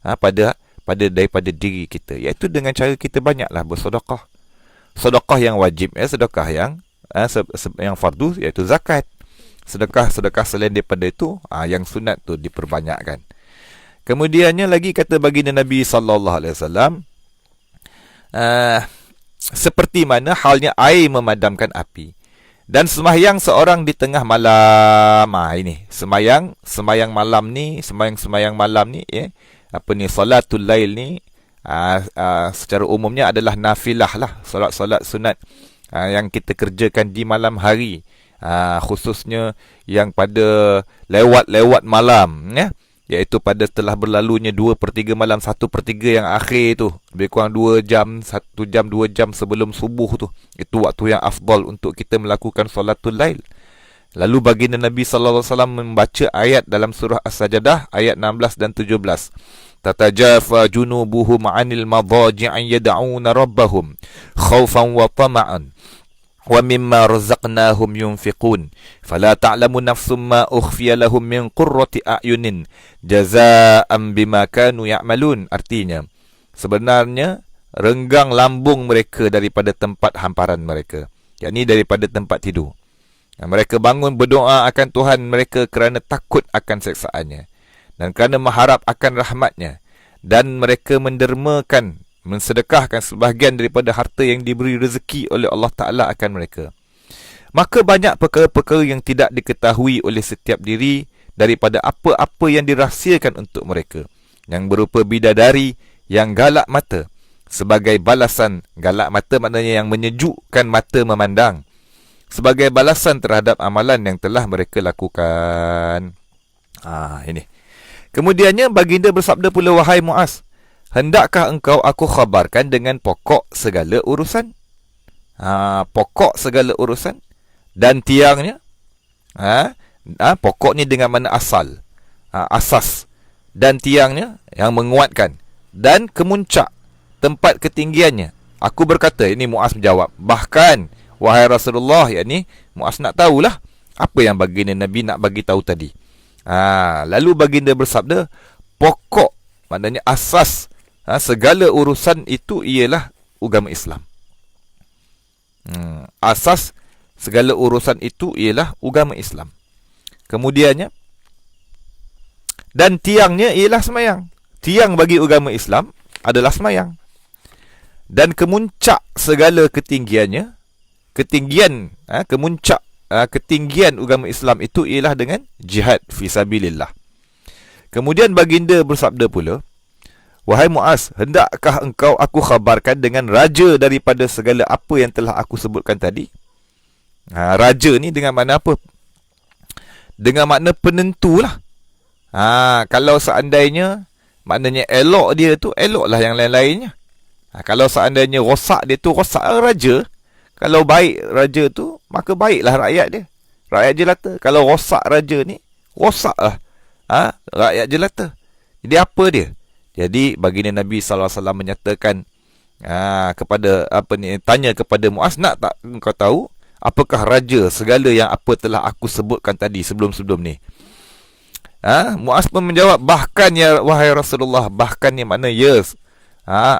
Speaker 1: daripada diri kita? Iaitu dengan cara kita banyaklah bersedekah. Sedekah yang wajib, sedekah yang fardu, iaitu zakat. Sedekah selain daripada itu, yang sunat tu diperbanyakkan. Kemudiannya lagi kata baginda Nabi sallallahu alaihi wasallam, seperti mana halnya air memadamkan api. Dan sembahyang seorang di tengah malam. Ini sembahyang malam ni, sembahyang malam ni, salatul lail ni, secara umumnya adalah nafilah lah, solat sunat yang kita kerjakan di malam hari, khususnya yang pada lewat malam, iaitu pada telah berlalunya 2/3 malam, 1/3 yang akhir tu, lebih kurang 2 jam, 1 jam, 2 jam sebelum subuh tu. Itu waktu yang afdal untuk kita melakukan salatul lail. Lalu baginda Nabi sallallahu alaihi wasallam membaca ayat dalam surah As-Sajdah ayat 16 dan 17. Tatajafa junubuhum 'anil madaji'i yad'una rabbahum khaufan wa tama'an wa mimma razaqnahum yunfiqun fala ta'lamu nafsum ma ukhfiya lahum min qurrati a'yunin jazaa'an bima kanu ya'malun. Artinya, sebenarnya renggang lambung mereka daripada tempat hamparan mereka, yakni daripada tempat tidur. Mereka bangun berdoa akan Tuhan mereka kerana takut akan seksaannya dan kerana mengharap akan rahmatnya, dan mereka mensedekahkan sebahagian daripada harta yang diberi rezeki oleh Allah Ta'ala akan mereka. Maka banyak perkara-perkara yang tidak diketahui oleh setiap diri daripada apa-apa yang dirahsiakan untuk mereka, yang berupa bidadari yang galak mata sebagai balasan. Galak mata maknanya yang menyejukkan mata memandang, sebagai balasan terhadap amalan yang telah mereka lakukan. Ini. Kemudiannya baginda bersabda pula, wahai Muaz, hendakkah engkau aku khabarkan dengan pokok segala urusan? Pokok segala urusan dan tiangnya. Pokok ni dengan mana asal, asas, dan tiangnya yang menguatkan, dan kemuncak tempat ketinggiannya. Aku berkata, ini Muaz menjawab, bahkan wahai Rasulullah, yakni Muaz nak tahulah, Apa yang baginda Nabi nak bagi tahu tadi? Lalu baginda bersabda, pokok, maknanya asas segala urusan itu ialah agama Islam. Asas segala urusan itu ialah agama Islam. Kemudiannya, dan tiangnya ialah semayang. Tiang bagi agama Islam adalah semayang. Dan kemuncak segala ketinggiannya, ketinggian agama Islam itu ialah dengan jihad fisabilillah. Kemudian baginda bersabda pula, wahai Muaz, hendakkah engkau aku khabarkan dengan raja daripada segala apa yang telah aku sebutkan tadi? Raja ni dengan makna apa? Dengan makna penentulah. Kalau seandainya maknanya elok dia tu, eloklah yang lain-lainnya. Kalau seandainya rosak dia tu, rosak raja. Kalau baik raja tu, maka baiklah rakyat dia. Rakyat jelata. Kalau rosak raja ni, rosaklah rakyat jelata. Jadi apa dia? Jadi baginda Nabi SAW menyatakan kepada tanya kepada Muaz, nak tak engkau tahu apakah raja segala yang apa telah aku sebutkan tadi sebelum-sebelum ni? Muaz pun menjawab, bahkan ya wahai Rasulullah, bahkan ni makna yes.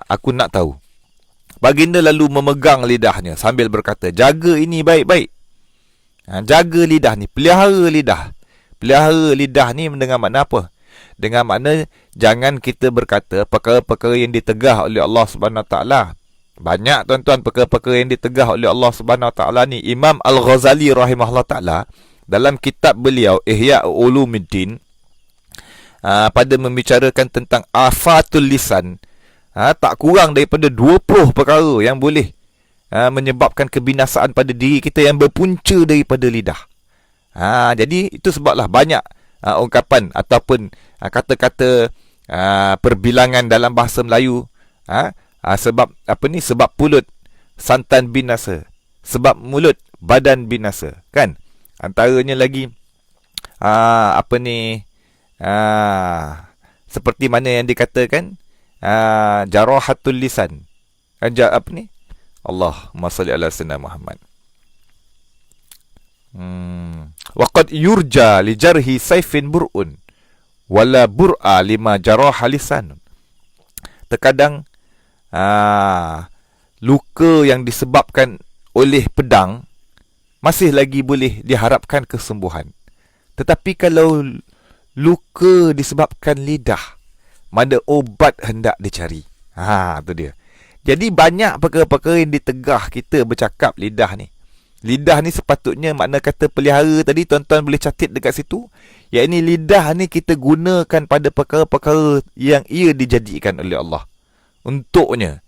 Speaker 1: Aku nak tahu. Baginda lalu memegang lidahnya sambil berkata, jaga ini baik-baik. Jaga lidah ni, pelihara lidah. Pelihara lidah ni dengan makna apa? Dengan makna jangan kita berkata perkara-perkara yang ditegah oleh Allah Subhanahu Wa Taala. Banyak tuan-tuan perkara-perkara yang ditegah oleh Allah Subhanahu Wa Taala ni. Imam Al-Ghazali rahimahullah taala dalam kitab beliau Ihya Ulumuddin, pada membicarakan tentang afatul lisan, tak kurang daripada 20 perkara yang boleh menyebabkan kebinasaan pada diri kita yang berpunca daripada lidah. Jadi itu sebablah banyak ungkapan ataupun kata-kata perbilangan dalam bahasa Melayu, sebab sebab pulut santan binasa, sebab mulut badan binasa, kan? Antaranya lagi seperti mana yang dikatakan jarahatul lisan. Allahumma salli ala sayyidina Muhammad. Waqad yurja li jarhi sayfin bur'un wala bur'a lima jaraha lisan. Terkadang luka yang disebabkan oleh pedang masih lagi boleh diharapkan kesembuhan. Tetapi kalau luka disebabkan lidah, mana obat hendak dicari. Tu dia. Jadi banyak perkara-perkara yang ditegah kita bercakap lidah ni. Lidah ni sepatutnya makna kata pelihara tadi, tuan-tuan boleh catat dekat situ. Yang ini lidah ni kita gunakan pada perkara-perkara yang ia dijadikan oleh Allah untuknya.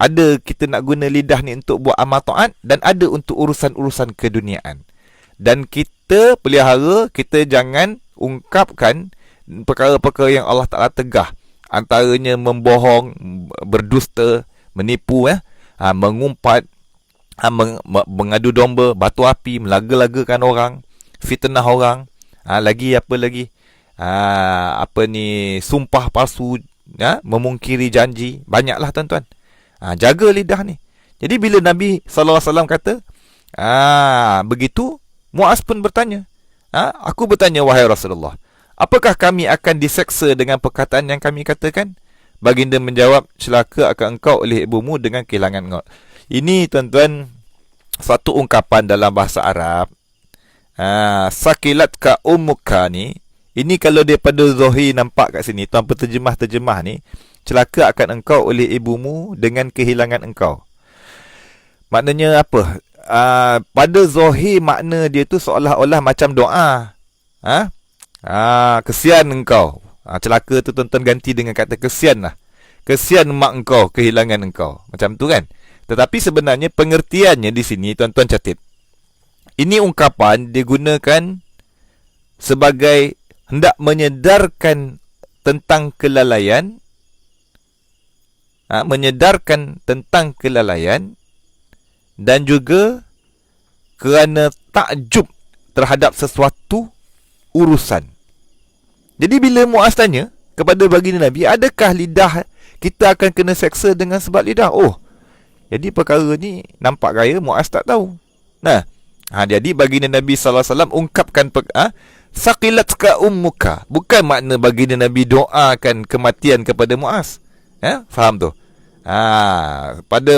Speaker 1: Ada kita nak guna lidah ni untuk buat amal taat, dan ada untuk urusan-urusan keduniaan. Dan kita pelihara, kita jangan ungkapkan perkara-perkara yang Allah Ta'ala tegah. Antaranya membohong, berdusta, menipu, mengumpat, mengadu domba, batu api, melaga-lagakan orang, fitnah orang, lagi apa lagi? Sumpah palsu, memungkiri janji. Banyaklah tuan-tuan. Jaga lidah ni. Jadi bila Nabi SAW kata begitu, Muaz pun bertanya, aku bertanya, wahai Rasulullah, apakah kami akan diseksa dengan perkataan yang kami katakan? Baginda menjawab, celaka akan engkau oleh ibumu dengan kehilangan engkau. Ini tuan-tuan satu ungkapan dalam bahasa Arab. Sakilatka ummuka ni, ini kalau daripada Zohri nampak kat sini, tuan penterjemah-terjemah ni, celaka akan engkau oleh ibumu dengan kehilangan engkau. Maknanya apa? Pada Zohri makna dia tu seolah-olah macam doa. Kesian engkau. Celaka tu tuan-tuan ganti dengan kata kesian lah. Kesian mak engkau kehilangan engkau. Macam tu kan? Tetapi sebenarnya pengertiannya di sini, tuan-tuan catat. Ini ungkapan digunakan sebagai hendak menyedarkan tentang kelalaian, menyedarkan tentang kelalaian, dan juga kerana takjub terhadap sesuatu urusan. Jadi bila Muaz tanya kepada baginda Nabi, adakah lidah kita akan kena seksa dengan sebab lidah? Jadi perkara ni nampak gaya Muaz tak tahu. Jadi baginda Nabi SAW ungkapkan saqilatka ummuka. Bukan makna baginda Nabi doakan kematian kepada Muaz. Faham tu?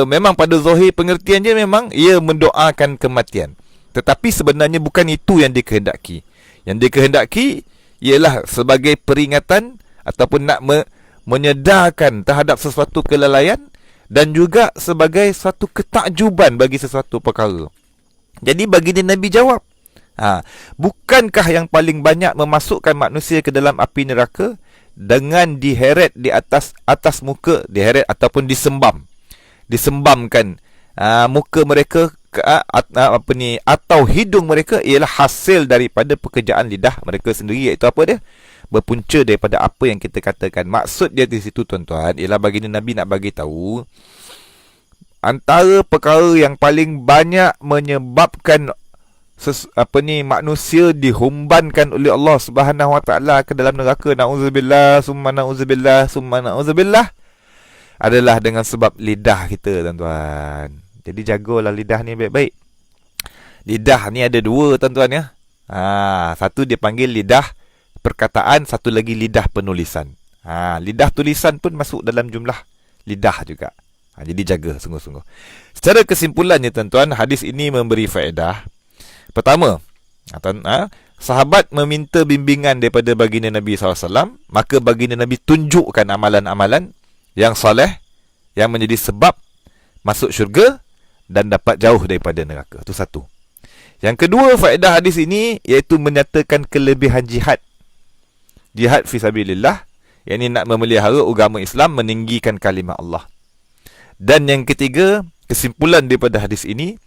Speaker 1: Memang pada zahir pengertian dia memang ia mendoakan kematian. Tetapi sebenarnya bukan itu yang dikehendaki. Yang dikehendaki ialah sebagai peringatan ataupun nak menyedarkan terhadap sesuatu kelalaian, dan juga sebagai satu ketakjuban bagi sesuatu perkara. Jadi baginda Nabi jawab, bukankah yang paling banyak memasukkan manusia ke dalam api neraka dengan diheret di atas muka, diheret ataupun disembamkan muka mereka atau hidung mereka ialah hasil daripada pekerjaan lidah mereka sendiri, iaitu apa dia? Berpunca daripada apa yang kita katakan. Maksud dia di situ tuan-tuan ialah baginda Nabi nak bagi tahu antara perkara yang paling banyak menyebabkan manusia dihumbankan oleh Allah Subhanahu Wa Taala ke dalam neraka, nauzubillah summa nauzubillah summa nauzubillah, adalah dengan sebab lidah kita, tuan-tuan. Jadi jagalah lidah ni baik-baik. Lidah ni ada dua, tuan-tuan ya. Satu dia panggil lidah perkataan, satu lagi lidah penulisan. Lidah tulisan pun masuk dalam jumlah lidah juga. Jadi jaga sungguh-sungguh. Secara kesimpulannya, tuan-tuan, hadis ini memberi faedah. Pertama, sahabat meminta bimbingan daripada baginda Nabi SAW, maka baginda Nabi tunjukkan amalan-amalan yang soleh yang menjadi sebab masuk syurga dan dapat jauh daripada neraka. Itu satu. Yang kedua, faedah hadis ini iaitu menyatakan kelebihan jihad. Jihad fisabilillah, yang ini nak memelihara agama Islam, meninggikan kalimah Allah. Dan yang ketiga, kesimpulan daripada hadis ini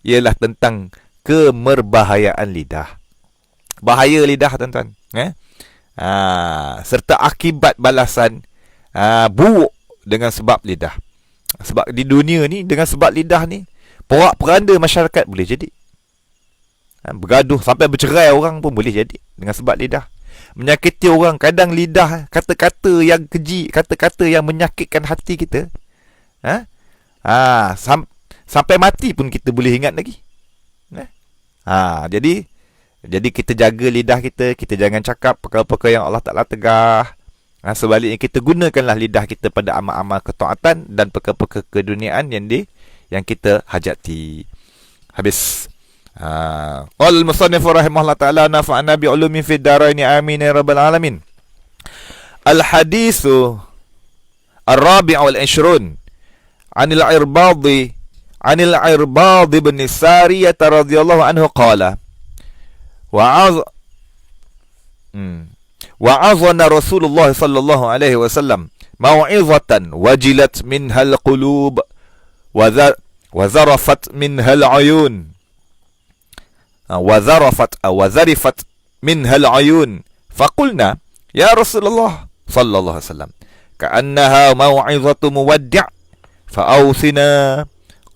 Speaker 1: ialah tentang kemerbahayaan lidah. Bahaya lidah, tuan-tuan. Serta akibat balasan buruk dengan sebab lidah. Sebab di dunia ni, dengan sebab lidah ni, porak-peranda masyarakat boleh jadi. Bergaduh sampai bercerai orang pun boleh jadi dengan sebab lidah. Menyakiti orang, kadang lidah, kata-kata yang keji, kata-kata yang menyakitkan hati kita, sampai mati pun kita boleh ingat lagi. Jadi kita jaga lidah kita. Kita jangan cakap perkara-perkara yang Allah Ta'ala tegah. Sebaliknya kita gunakanlah lidah kita pada amal-amal ketaatan dan perkara-perkara keduniaan yang kita hajati. Habis. Qala al-musannif rahimahullah ta'ala nafa'ana bi'ulumin fid daraini amin ya rabbal alamin. Al-hadithu ar-rabi' wal 20 anil Irbad bin Sariyah radhiyallahu anhu qala wa'azana Rasulullah sallallahu alaihi wasallam mau'izatan wajilat minha al-qulub wa zarafat minha al-uyun wa zarifat minha al-uyun faqulna ya Rasulullah sallallahu alaihi wasallam ka'annaha mau'izatu muwaddi' fa'awsina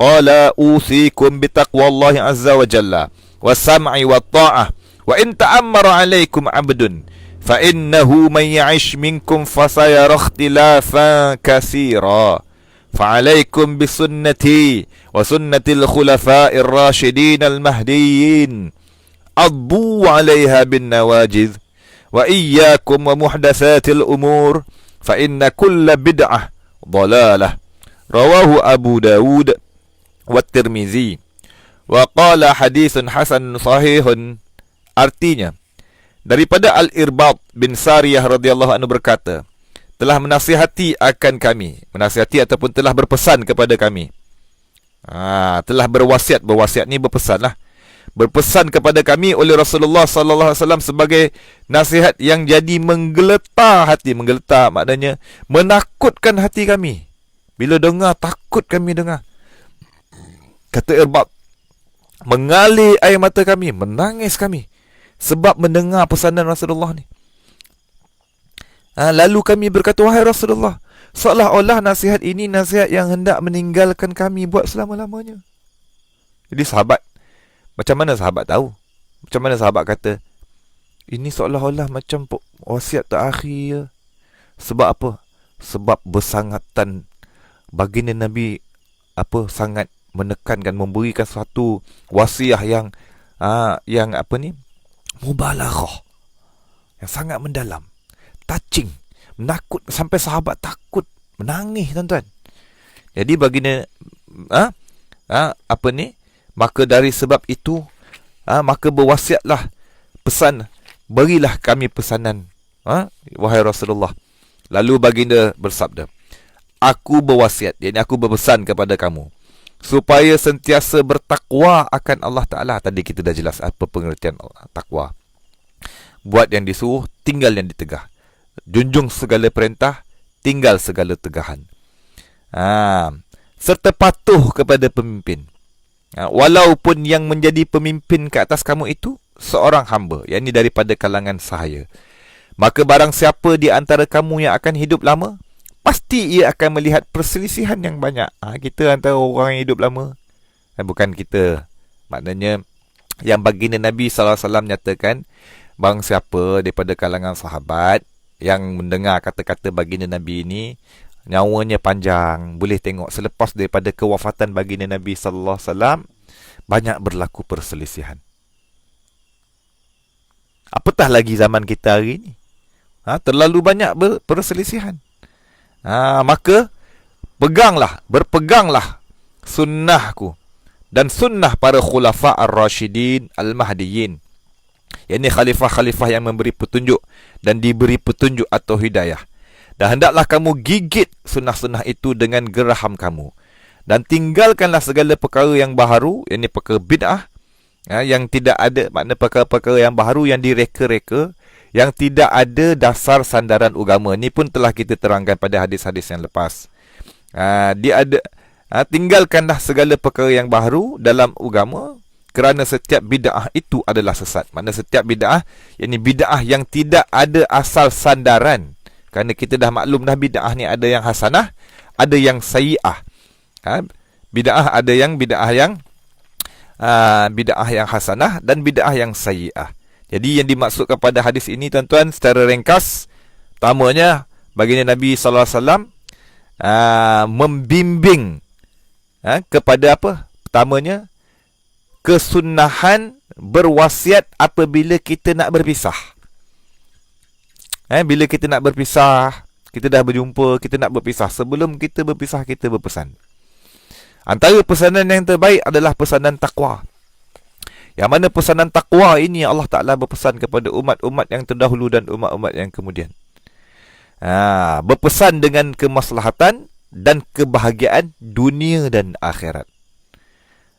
Speaker 1: qala usikum bitaqwallahi azza wa jalla was-sam'i wat-ta'ah wa in ta'ammara 'alaikum 'abdun fa innahu man ya'ish minkum fasayara ikhtilafan katsira fa 'alaikum bisunnati wa sunnatil khulafa'ir rasyidin al-mahdiyyin addu 'alaiha bin nawajiz wa iyyakum wa muhdatsatil umur fa inna kulla bid'ah dhalalah. Rawahu Abu Dawud wa Tirmizi wa qala haditsun hasan sahihun. Artinya, daripada Al-Irbad bin Sariyah radhiyallahu anhu berkata, telah menasihati akan kami, menasihati ataupun telah berpesan kepada kami, telah berwasiat ni berpesanlah, berpesan kepada kami oleh Rasulullah sallallahu alaihi wasallam sebagai nasihat yang jadi menggeletar hati. Menggeletar maknanya menakutkan hati kami. Bila dengar, takut kami dengar. Kata Irbad, mengalir air mata kami, menangis kami sebab mendengar pesanan Rasulullah ni. Lalu kami berkata, wahai Rasulullah, seolah-olah nasihat ini nasihat yang hendak meninggalkan kami buat selama-lamanya. Jadi sahabat, macam mana sahabat tahu? Macam mana sahabat kata, ini seolah-olah macam wasiat terakhir. Sebab apa? Sebab bersangatan baginda Nabi sangat menekankan, memberikan satu wasiat yang yang apa ni, mubalaghah, yang sangat mendalam, touching, menakut sampai sahabat takut, menangis tuan-tuan. Jadi baginda apa ni, maka dari sebab itu maka berwasiatlah, pesan, berilah kami pesanan, wahai Rasulullah. Lalu baginda bersabda, aku berwasiat, yakni aku berpesan kepada kamu supaya sentiasa bertakwa akan Allah Ta'ala. Tadi kita dah jelas apa pengertian takwa. Buat yang disuruh, tinggal yang ditegah. Junjung segala perintah, tinggal segala tegahan. Serta patuh kepada pemimpin, walaupun yang menjadi pemimpin ke atas kamu itu seorang hamba, yakni daripada kalangan sahaya. Maka barang siapa di antara kamu yang akan hidup lama, pasti ia akan melihat perselisihan yang banyak. Kita antara orang yang hidup lama, bukan kita, maknanya yang baginda Nabi SAW nyatakan, barang siapa daripada kalangan sahabat yang mendengar kata-kata baginda Nabi ini, nyawanya panjang. Boleh tengok selepas daripada kewafatan baginda Nabi SAW, banyak berlaku perselisihan. Apatah lagi zaman kita hari ini, terlalu banyak perselisihan. Maka berpeganglah sunnahku dan sunnah para khulafa ar-rasyidin al-mahdiyin, yakni khalifah-khalifah yang memberi petunjuk dan diberi petunjuk atau hidayah. Dan hendaklah kamu gigit sunnah-sunnah itu dengan geraham kamu, dan tinggalkanlah segala perkara yang baharu, yakni perkara bid'ah, yang tidak ada, makna perkara-perkara yang baharu yang direka-reka, yang tidak ada dasar sandaran agama. Ini pun telah kita terangkan pada hadis-hadis yang lepas. Tinggalkanlah segala perkara yang baharu dalam agama, kerana setiap bid'ah itu adalah sesat. Makna setiap bid'ah, yakni bid'ah yang tidak ada asal sandaran. Kerana kita dah maklum dah, bid'ah ni ada yang hasanah, ada yang sayyi'ah. Bid'ah ada yang bid'ah yang hasanah dan bid'ah yang sayyi'ah. Jadi yang dimaksudkan pada hadis ini tuan-tuan, secara ringkas, pertamanya baginda Nabi SAW membimbing kepada apa? Pertamanya, kesunahan berwasiat apabila kita nak berpisah. Bila kita nak berpisah, kita dah berjumpa, kita nak berpisah, sebelum kita berpisah, kita berpesan. Antara pesanan yang terbaik adalah pesanan takwa. Yang mana pesanan takwa ini Allah Ta'ala berpesan kepada umat-umat yang terdahulu dan umat-umat yang kemudian. Berpesan dengan kemaslahatan dan kebahagiaan dunia dan akhirat.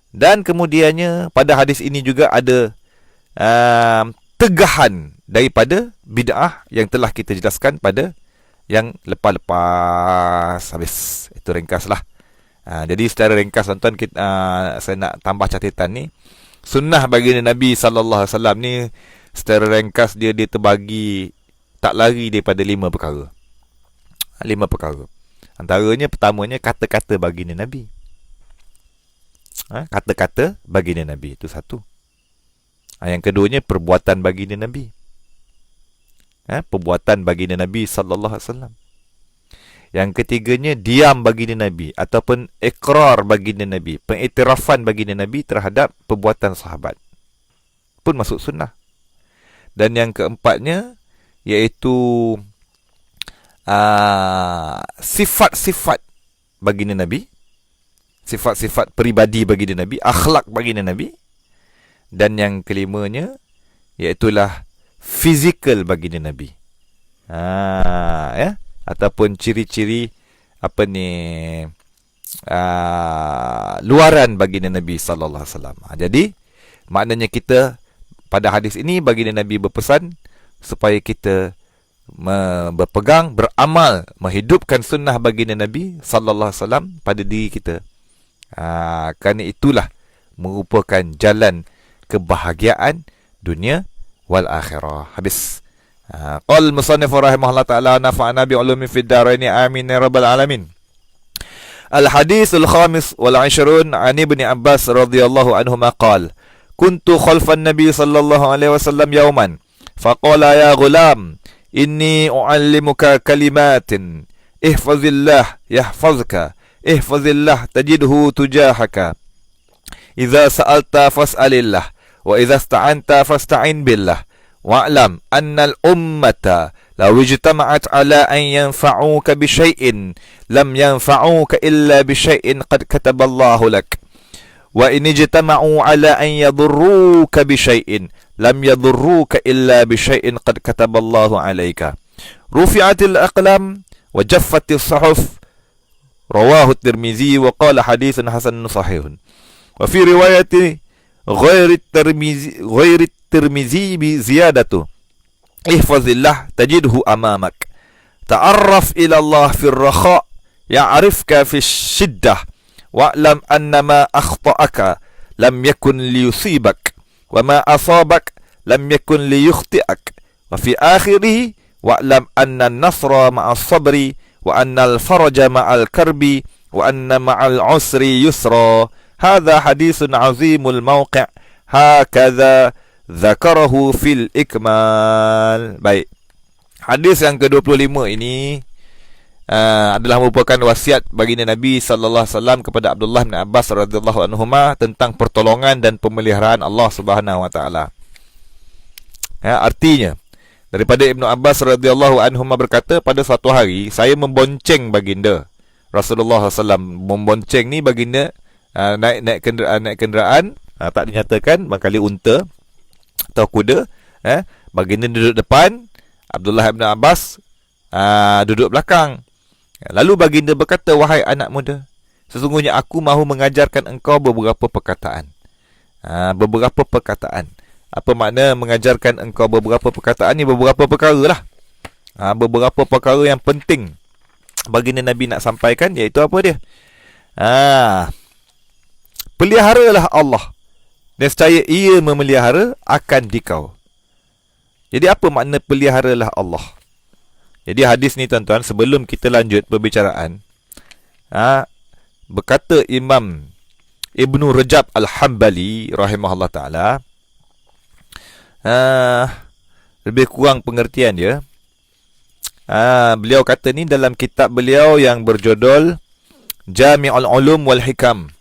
Speaker 1: Dan kemudiannya pada hadis ini juga ada tegahan daripada bid'ah yang telah kita jelaskan pada yang lepas habis. Itu ringkaslah. Jadi secara ringkas tuan-tuan, saya nak tambah catatan ni. Sunnah baginda Nabi SAW ni secara ringkas dia terbagi, tak lari daripada 5 perkara. 5 perkara. Antaranya pertamanya kata-kata baginda Nabi. Kata-kata baginda Nabi itu satu. Yang keduanya perbuatan baginda Nabi. Perbuatan baginda Nabi SAW. Yang ketiganya diam baginda Nabi ataupun ikrar baginda Nabi, pengiktirafan baginda Nabi terhadap perbuatan sahabat, pun masuk sunnah. Dan yang keempatnya iaitu sifat-sifat baginda Nabi, sifat-sifat peribadi baginda Nabi, akhlak baginda Nabi. Dan yang kelimanya iaitulah fizikal baginda Nabi. Ataupun ciri-ciri apa ni, luaran baginda Nabi sallallahu alaihi wasallam. Jadi maknanya kita pada hadis ini baginda Nabi berpesan supaya kita berpegang, beramal, menghidupkan sunnah baginda Nabi sallallahu alaihi wasallam pada diri kita. Kerana itulah merupakan jalan kebahagiaan dunia wal akhirah. Habis. Qal musannif rahimahullah ta'ala nafa'ana bi'ulumi fid daraini amin ya rabbal alamin. Al-hadithul khamis wal 20 an Ibn Abbas radhiyallahu anhuma qala kuntu khalfan nabi sallallahu alaihi wasallam yawman faqala ya ghulam inni u'allimuka kalimatin ihfazillah yahfazka ihfazillah tajidhu tujahaka idza sa'alta fas'alillah Wa idza ista'anta fasta'in billah. Wa'lam annal ummata law ijtama'at ala an yanfa'uka bi syai'in lam yanfa'uka illa bi syai'in qad kataballahu lak. Wa in ijtama'u ala an yadurruka bi syai'in lam yadurruka illa bi syai'in qad kataballahu 'alaika. Rufi'atil aqlam wa jaffatis suhuf. Rawahu Tirmizi wa qala haditsun hasanun sahihun. Wa fi riwayati ghairi Tirmizi bi ziyadatu ihfazillah tajidhu amamak. Ta'arraf ila Allah fi ar-rakha ya'rifka fi ash-shiddah wa'lam anna ma akhta'aka lam yakun liyusibak wa ma asabak lam yakun liyukhti'ak. Wa fi akhirih wa'lam anna an-nasra ma'as sabri wa anna al-faraja ma'al karbi wa anna ma'al usri yusra. Hadha hadithun azimul mawqi' hakadha zakarahu fil ikmal. Baik, hadis yang ke-25 ini adalah merupakan wasiat baginda Nabi sallallahu alaihi wasallam kepada Abdullah bin Abbas radhiyallahu anhuma tentang pertolongan dan pemeliharaan Allah Subhanahu wa taala. Artinya daripada Ibnu Abbas radhiyallahu anhuma berkata, pada suatu hari saya membonceng baginda Rasulullah SAW. Membonceng ni baginda naik kenderaan, tak dinyatakan barangkali unta atau kuda. Baginda duduk depan, Abdullah bin Abbas duduk belakang. Lalu baginda berkata, wahai anak muda, sesungguhnya aku mahu mengajarkan engkau beberapa perkataan. Beberapa perkataan. Apa makna mengajarkan engkau beberapa perkataan ni? Beberapa perkara lah. Beberapa perkara yang penting baginda Nabi nak sampaikan, iaitu apa dia? Peliharalah Allah, nescaya ia memelihara akan dikau. Jadi apa makna peliharalah Allah? Jadi hadis ni tuan-tuan, sebelum kita lanjut perbicaraan, berkata Imam Ibnu Rajab Al-Hambali rahimahullah ta'ala, lebih kurang pengertian dia, beliau kata ni dalam kitab beliau yang berjudul Jami'ul Ulum wal Hikam.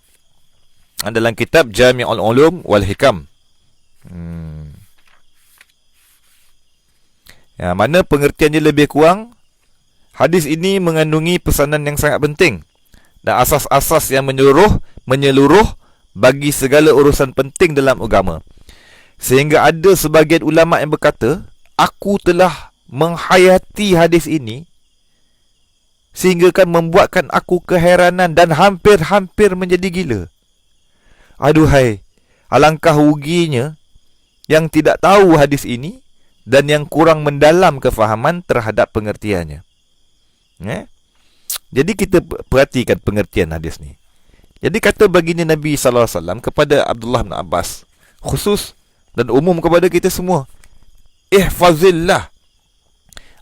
Speaker 1: Dalam kitab Jami'ul Ulum wal Hikam, mana pengertian dia lebih kurang, hadis ini mengandungi pesanan yang sangat penting dan asas-asas yang menyeluruh bagi segala urusan penting dalam agama. Sehingga ada sebagian ulama yang berkata, aku telah menghayati hadis ini sehingga kan membuatkan aku keheranan dan hampir-hampir menjadi gila. Aduhai, alangkah ruginya yang tidak tahu hadis ini dan yang kurang mendalam kefahaman terhadap pengertiannya. Jadi kita perhatikan pengertian hadis ni. Jadi kata baginda Nabi sallallahu alaihi wasallam kepada Abdullah bin Abbas, khusus dan umum kepada kita semua, ihfazillah.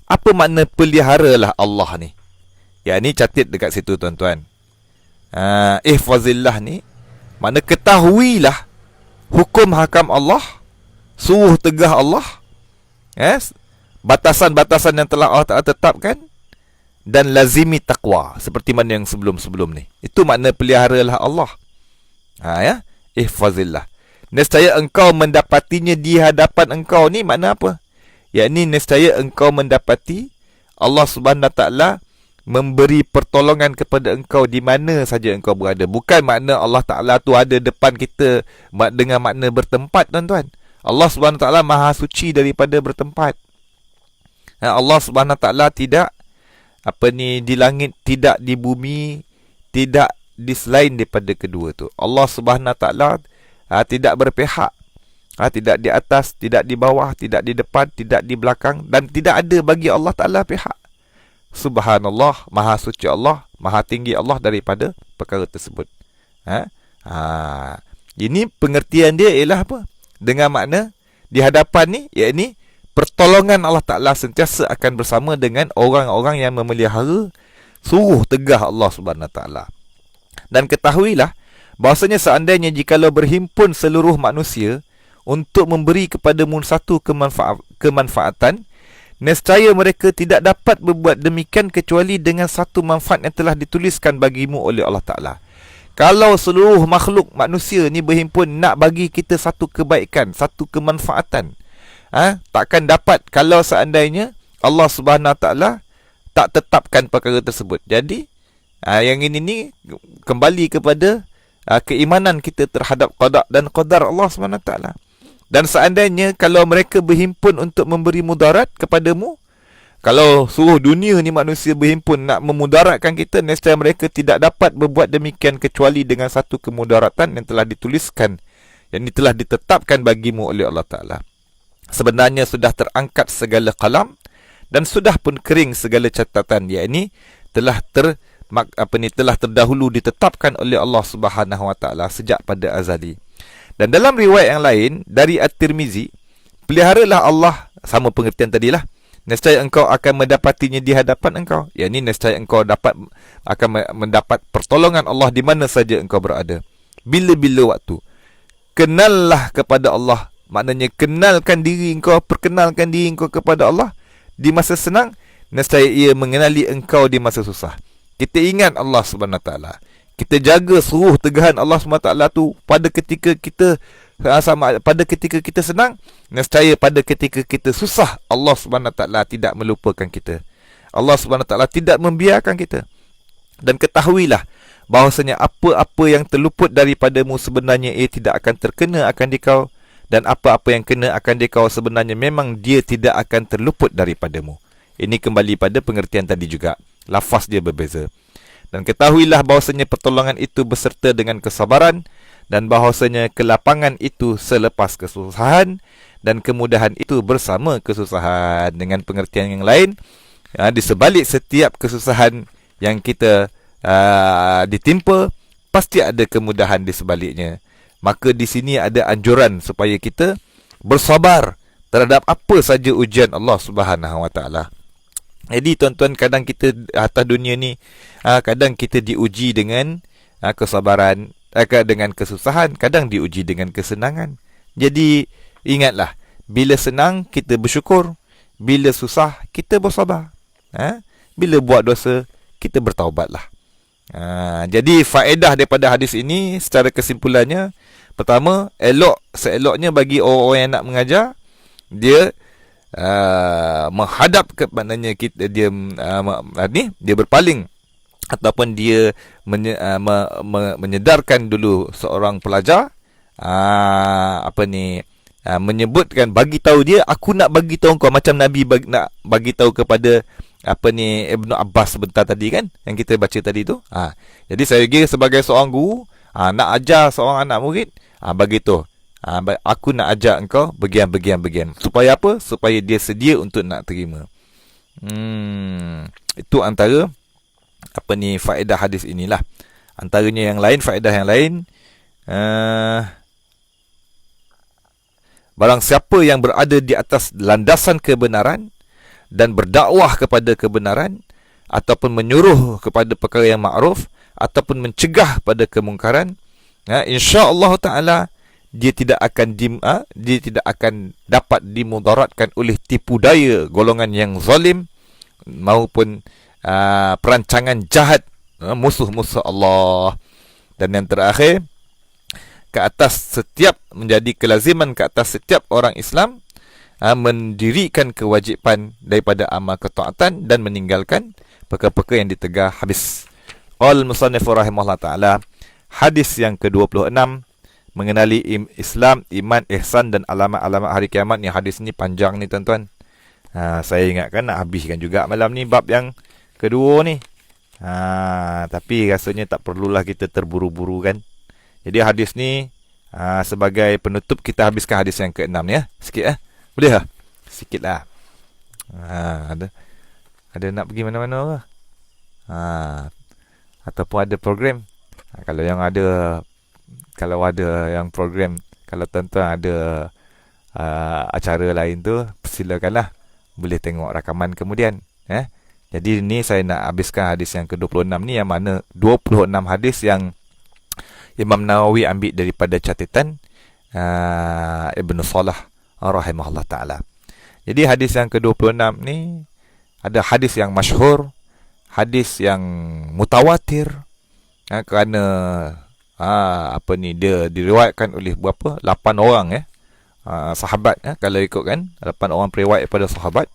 Speaker 1: Apa makna peliharalah Allah ni? Ya, ni catat dekat situ tuan-tuan. Ihfazillah ni makna ketahuilah hukum hakam Allah, suruh tegah Allah, batasan-batasan yang telah Allah Ta'ala tetapkan, dan lazimi taqwa seperti mana yang sebelum-sebelum ni. Itu makna peliharalah Allah. Ihfazillah. Nescaya engkau mendapatinya di hadapan engkau ni makna apa? Yakni nescaya engkau mendapati Allah Subhanahu Wa Ta'ala memberi pertolongan kepada engkau di mana saja engkau berada. Bukan makna Allah Ta'ala tu ada depan kita dengan makna bertempat, tuan-tuan. Allah Subhanahu Wa Ta'ala maha suci daripada bertempat. Allah Subhanahu Wa Ta'ala tidak di langit, tidak di bumi, tidak di selain daripada kedua tu. Allah Subhanahu Wa Ta'ala tidak berpihak, tidak di atas, tidak di bawah, tidak di depan, tidak di belakang, dan tidak ada bagi Allah Ta'ala pihak. Subhanallah, maha suci Allah, maha tinggi Allah daripada perkara tersebut. Ini pengertian dia ialah apa? Dengan makna di hadapan ni, yakni pertolongan Allah Ta'ala sentiasa akan bersama dengan orang-orang yang memelihara suruh tegah Allah Subhanahu Wa Ta'ala. Dan ketahuilah bahasanya seandainya jikalau berhimpun seluruh manusia untuk memberi kepadamu satu kemanfaatan, nescaya mereka tidak dapat berbuat demikian kecuali dengan satu manfaat yang telah dituliskan bagimu oleh Allah Ta'ala. Kalau seluruh makhluk manusia ni berhimpun nak bagi kita satu kebaikan, satu kemanfaatan, takkan dapat kalau seandainya Allah Subhanahu Wa Taala tak tetapkan perkara tersebut. Jadi yang ini ni kembali kepada keimanan kita terhadap qada dan qadar Allah Subhanahu Wa Taala. Dan seandainya kalau mereka berhimpun untuk memberi mudarat kepadamu, kalau seluruh dunia ni manusia berhimpun nak memudaratkan kita, nescaya mereka tidak dapat berbuat demikian kecuali dengan satu kemudaratan yang telah dituliskan, yang telah ditetapkan bagimu oleh Allah Ta'ala. Sebenarnya sudah terangkat segala kalam dan sudah pun kering segala catatan, yakni telah telah terdahulu ditetapkan oleh Allah Subhanahu Wa Ta'ala sejak pada azali. Dan dalam riwayat yang lain dari At-Tirmizi, peliharalah Allah, sama pengertian tadilah, nescaya engkau akan mendapatinya di hadapan engkau. Yang ini nescaya engkau akan mendapat pertolongan Allah di mana saja engkau berada, bila-bila waktu. Kenallah kepada Allah, maknanya kenalkan diri engkau, perkenalkan diri engkau kepada Allah di masa senang, nescaya ia mengenali engkau di masa susah. Kita ingat Allah Subhanahu Wa Taala, kita jaga seluruh tegahan Allah Subhanahu Wa Taala tu pada ketika kita pada ketika kita senang, nescaya pada ketika kita susah, Allah Subhanahu Wa Taala tidak melupakan kita. Allah Subhanahu Wa Taala tidak membiarkan kita. Dan ketahuilah bahawasanya apa-apa yang terluput daripadamu sebenarnya ia tidak akan terkena akan dikau, dan apa-apa yang kena akan dikau sebenarnya memang dia tidak akan terluput daripadamu. Ini kembali pada pengertian tadi juga. Lafaz dia berbeza. Dan ketahuilah bahawasanya pertolongan itu beserta dengan kesabaran, dan bahawasanya kelapangan itu selepas kesusahan, dan kemudahan itu bersama kesusahan. Dengan pengertian yang lain, di sebalik setiap kesusahan yang kita ditimpa, pasti ada kemudahan di sebaliknya. Maka di sini ada anjuran supaya kita bersabar terhadap apa saja ujian Allah Subhanahu Wa Taala. Jadi tuan-tuan, kadang kita atas dunia ni, kadang kita diuji dengan kesabaran, dengan kesusahan, kadang diuji dengan kesenangan. Jadi ingatlah, bila senang kita bersyukur, bila susah kita bersabar, bila buat dosa kita bertaubatlah. Jadi faedah daripada hadis ini secara kesimpulannya, pertama, seeloknya bagi orang-orang yang nak mengajar, dia menghadap ke maknanya kita, dia berpaling ataupun dia menyedarkan dulu seorang pelajar, menyebutkan, bagi tahu dia, aku nak bagi tahu kau macam Nabi nak bagi tahu kepada Ibnu Abbas sebentar tadi kan, yang kita baca tadi tu. Jadi saya kira sebagai seorang guru, nak ajar seorang anak murid, bagi tahu, aku nak ajar engkau bagian. Supaya apa? Supaya dia sedia untuk nak terima. Itu antara faedah hadis inilah. Antaranya yang lain, faedah yang lain, barang siapa yang berada di atas landasan kebenaran dan berdakwah kepada kebenaran, ataupun menyuruh kepada perkara yang ma'ruf, ataupun mencegah pada kemungkaran, insya-Allah Taala dia tidak akan dapat dimudaratkan oleh tipu daya golongan yang zalim maupun perancangan jahat musuh-musuh Allah. Dan yang terakhir, menjadi kelaziman ke atas setiap orang Islam mendirikan kewajipan daripada amal ketaatan dan meninggalkan perkara-perkara yang ditegah habis. Qala al-musannif rahimahullah taala, hadis yang ke-26 mengenali Islam, iman, ihsan dan alamat-alamat hari kiamat ni. Hadis ni panjang ni tuan-tuan. Saya ingatkan nak habiskan juga malam ni bab yang kedua ni. Tapi rasanya tak perlulah kita terburu-buru kan. Jadi hadis ni sebagai penutup, kita habiskan hadis yang ke-6 ni ya. Sikit boleh lah? Sikit lah. Ada nak pergi mana-mana ke? Ataupun ada program. Kalau ada yang program, kalau tuan-tuan ada acara lain tu, silakanlah, boleh tengok rakaman kemudian. Jadi ni saya nak habiskan hadis yang ke-26 ni, yang mana 26 hadis yang Imam Nawawi ambil daripada catatan Ibn Salah rahimahullah ta'ala. Jadi hadis yang ke-26 ni ada hadis yang masyhur, hadis yang mutawatir, Kerana apa ni, dia diriwayatkan oleh berapa? 8 orang sahabat, kalau ikutkan 8 orang periwayat daripada sahabat.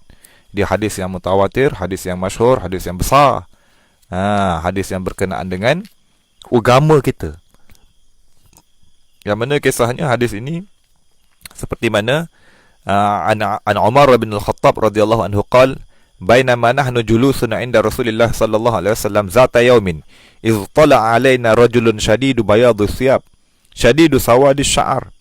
Speaker 1: Dia hadis yang mutawatir, hadis yang masyhur, hadis yang besar, hadis yang berkenaan dengan agama kita. Yang mana kisahnya, hadis ini seperti mana an Umar bin Al-Khattab radhiyallahu anhu qala bainama nahnu julusun 'inda Rasulillah sallallahu alaihi wasallam zata yaumin idh tala'a 'alaina rajulun shadidu bayadhi thiyab shadidu sawadi sya'ar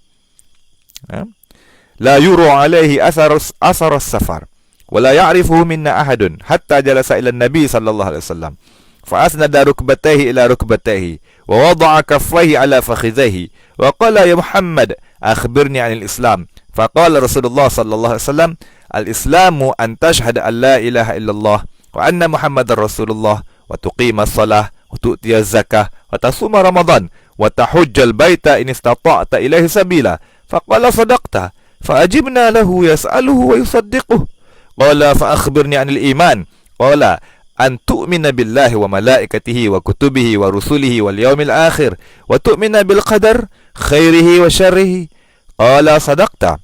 Speaker 1: la yuru 'alaihi athar as-safar wa la ya'rifuhu minna ahadun hatta jalasa ila an-nabi sallallahu alaihi wasallam fa asnada rukbatayhi ila rukbatayhi wa wada'a kaffayhi ala fakhidhihi wa qala ya Muhammad akhbirni 'anil Islam. Faqala Rasulullah sallallahu alaihi wasallam al-Islamu an tashhada an la ilaha illallah wa anna Muhammadar Rasulullah wa tuqima as-salah wa tu'tiya az-zakah wa tasuma Ramadan wa tahujjal baita in istata'ta ilaihi sabila. Faqala sadaqta fa-ajibna lahu yas'aluhu wa yusaddiquhu. Qala fa akhbirni 'anil iman. Qala an tu'mina billahi wa malaikatihi wa kutubihi wa rusulihi wal yawmil akhir wa tu'mina bil qadar khairihi wa syarrihi. Qala sadaqta.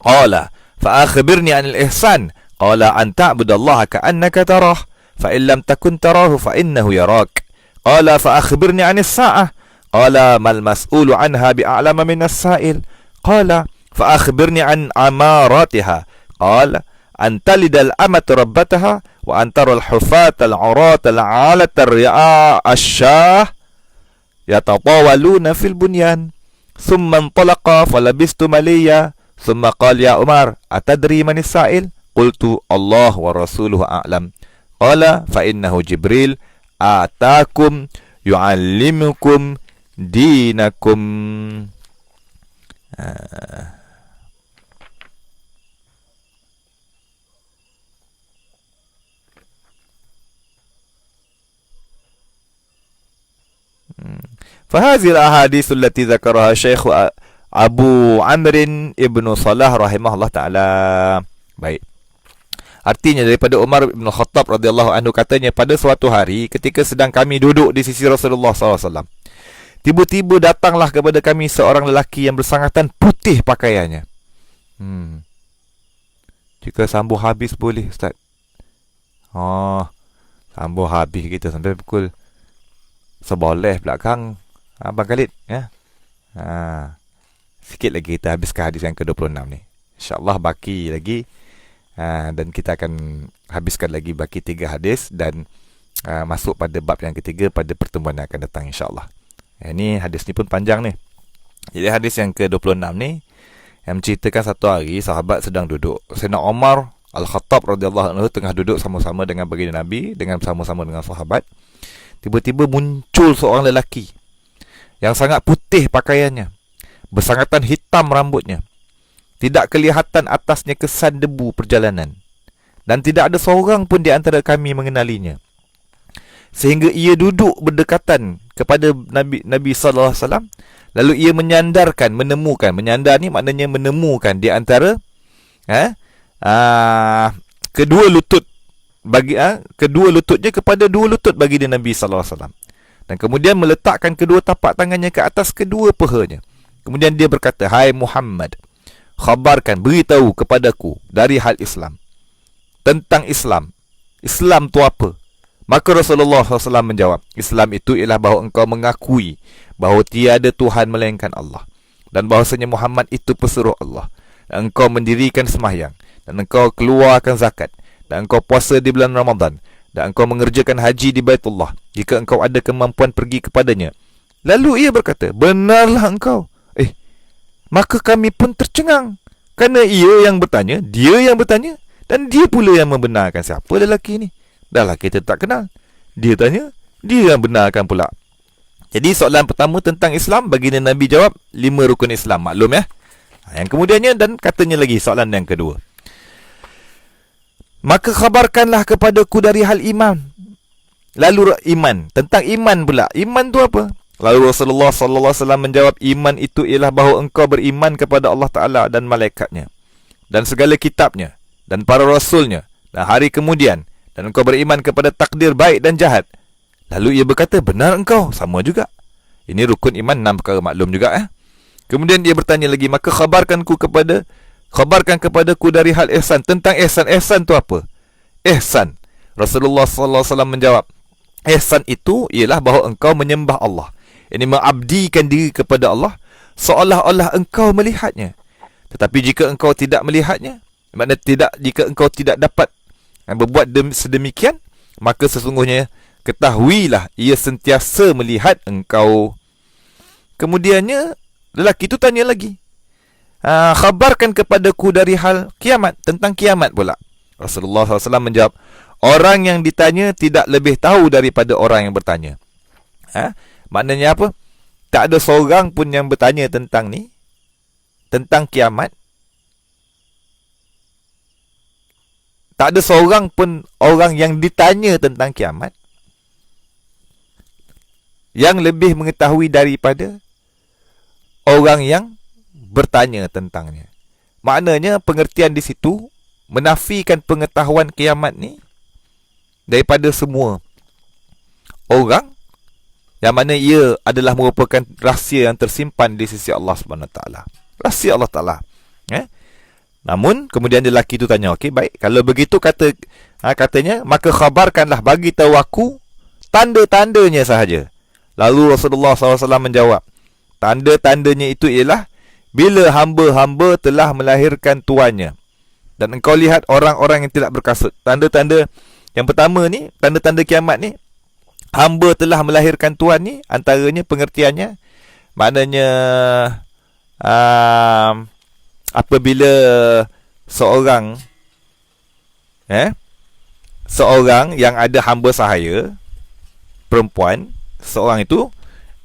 Speaker 1: Qala fa akhbirni 'anil ihsan. Qala an ta'budallaha ka'annaka tarah fa in lam takun tarahu fa innahu yarak. Qala fa akhbirni 'anis sa'ah. Qala mal mas'ulu 'anha bi'a'lama minas sa'il. Qala fa akhbirni 'an amaratiha. Qala an talidal amatu rabbataha wa an taral hufata al-'urata al-'alata ar-ri'a ash-shah yatatawaluna fil bunyan. Thumma intalaqa falabistu maliya. Thumma qala ya Umar atadri man as-sa'il? Qultu Allah wa rasuluhu a'lam. Qala fa innahu Jibril atakum yu'allimukum dinakum. فهذه الأحاديث التي ذكرها الشيخ Abu Amrin Ibnu Salah rahimahullah ta'ala. Baik. Artinya daripada Umar bin Khattab radhiyallahu anhu katanya, pada suatu hari ketika sedang kami duduk di sisi Rasulullah SAW, tiba-tiba datanglah kepada kami seorang lelaki yang bersangatan putih pakaiannya. Jika sambung habis boleh Ustaz? Sambung habis kita sampai pukul 11 belakang Abang Khalid, ya. Sikit lagi kita habiskan hadis yang ke-26 ni. InsyaAllah baki lagi, dan kita akan habiskan lagi baki 3 hadis dan masuk pada bab yang ketiga pada pertemuan yang akan datang insyaAllah. Ini hadis ni pun panjang ni. Jadi hadis yang ke-26 ni yang menceritakan satu hari sahabat sedang duduk. Sayyidina Umar Al-Khattab radhiyallahu anhu tengah duduk sama-sama dengan baginda Nabi, dengan sama-sama dengan sahabat. Tiba-tiba muncul seorang lelaki yang sangat putih pakaiannya, bersangatan hitam rambutnya, tidak kelihatan atasnya kesan debu perjalanan, dan tidak ada seorang pun di antara kami mengenalinya. Sehingga ia duduk berdekatan kepada Nabi sallallahu alaihi wasallam, lalu ia menyandarkan, menyandar ni maknanya menemukan di antara kedua lutut kedua lututnya kepada dua lutut baginda Nabi sallallahu alaihi wasallam, dan kemudian meletakkan kedua tapak tangannya ke atas kedua pahanya. Kemudian dia berkata, "Hai Muhammad, khabarkan, beritahu kepadaku dari hal Islam, tentang Islam. Islam tu apa?" Maka Rasulullah SAW menjawab, "Islam itu ialah bahawa engkau mengakui bahawa tiada Tuhan melainkan Allah, dan bahawasanya Muhammad itu pesuruh Allah, dan engkau mendirikan sembahyang, dan engkau keluarkan zakat, dan engkau puasa di bulan Ramadan, dan engkau mengerjakan haji di Baitullah jika engkau ada kemampuan pergi kepadanya." Lalu ia berkata, "Benarlah engkau." Maka kami pun tercengang, kerana dia yang bertanya, dan dia pula yang membenarkan. Siapa lelaki ni? Dah lah kita tak kenal. Dia tanya, dia yang benarkan pula. Jadi soalan pertama tentang Islam, baginda Nabi jawab 5 rukun Islam, maklum ya. Yang kemudiannya, dan katanya lagi soalan yang kedua, "Maka khabarkanlah kepadaku dari hal iman." Lalu iman, tentang iman pula. Iman tu apa? Lalu Rasulullah SAW menjawab, "Iman itu ialah bahawa engkau beriman kepada Allah Ta'ala dan malaikatnya, dan segala kitabnya, dan para rasulnya, dan hari kemudian, dan engkau beriman kepada takdir baik dan jahat." Lalu ia berkata, benar engkau, sama juga. Ini rukun iman 6 perkara maklum juga. Kemudian dia bertanya lagi, maka khabarkan kepadaku dari hal ihsan. Tentang ihsan. Ihsan tu apa? Ihsan. Rasulullah SAW menjawab, ihsan itu ialah bahawa engkau menyembah Allah. Ini mengabdikan diri kepada Allah seolah-olah engkau melihatnya. Tetapi jika engkau tidak melihatnya, jika engkau tidak dapat berbuat sedemikian, maka sesungguhnya ketahuilah ia sentiasa melihat engkau. Kemudiannya lelaki itu tanya lagi, khabarkan kepadaku dari hal kiamat. Tentang kiamat pula. Rasulullah SAW menjawab, orang yang ditanya tidak lebih tahu daripada orang yang bertanya. Maknanya apa? Tak ada seorang pun yang bertanya tentang ni, tentang kiamat. Tak ada seorang pun orang yang ditanya tentang kiamat yang lebih mengetahui daripada orang yang bertanya tentangnya. Maknanya pengertian di situ menafikan pengetahuan kiamat ni daripada semua orang, yang mana ia adalah merupakan rahsia yang tersimpan di sisi Allah SWT. Rahsia Allah Ta'ala. Namun kemudian lelaki itu tanya, okey, baik, kalau begitu katanya, maka khabarkanlah, bagi tahu aku tanda-tandanya sahaja. Lalu Rasulullah SAW menjawab, tanda-tandanya itu ialah bila hamba-hamba telah melahirkan tuannya dan engkau lihat orang-orang yang tidak berkasut. Tanda-tanda yang pertama ni, tanda-tanda kiamat ni, hamba telah melahirkan tuan ni, antaranya pengertiannya, maknanya apabila seorang yang ada hamba sahaya perempuan, seorang itu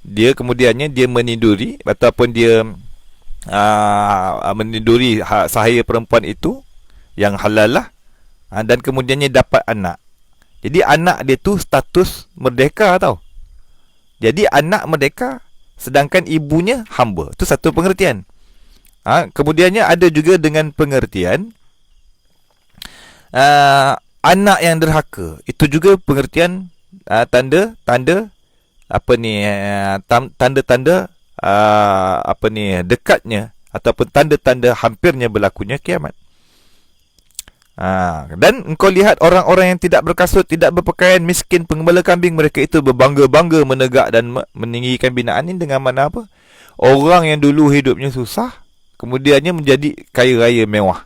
Speaker 1: dia kemudiannya dia meniduri ataupun dia meniduri sahaya perempuan itu yang halal lah, dan kemudiannya dapat anak. Jadi anak dia tu status merdeka tau. Jadi anak merdeka sedangkan ibunya hamba. Itu satu pengertian. Kemudiannya ada juga dengan pengertian anak yang derhaka. Itu juga pengertian tanda-tanda dekatnya ataupun tanda-tanda hampirnya berlakunya kiamat. Dan engkau lihat orang-orang yang tidak berkasut, tidak berpakaian, miskin, penggembala kambing, mereka itu berbangga-bangga menegak dan meninggikan binaan ini. Dengan mana apa? Orang yang dulu hidupnya susah, kemudiannya menjadi kaya raya mewah.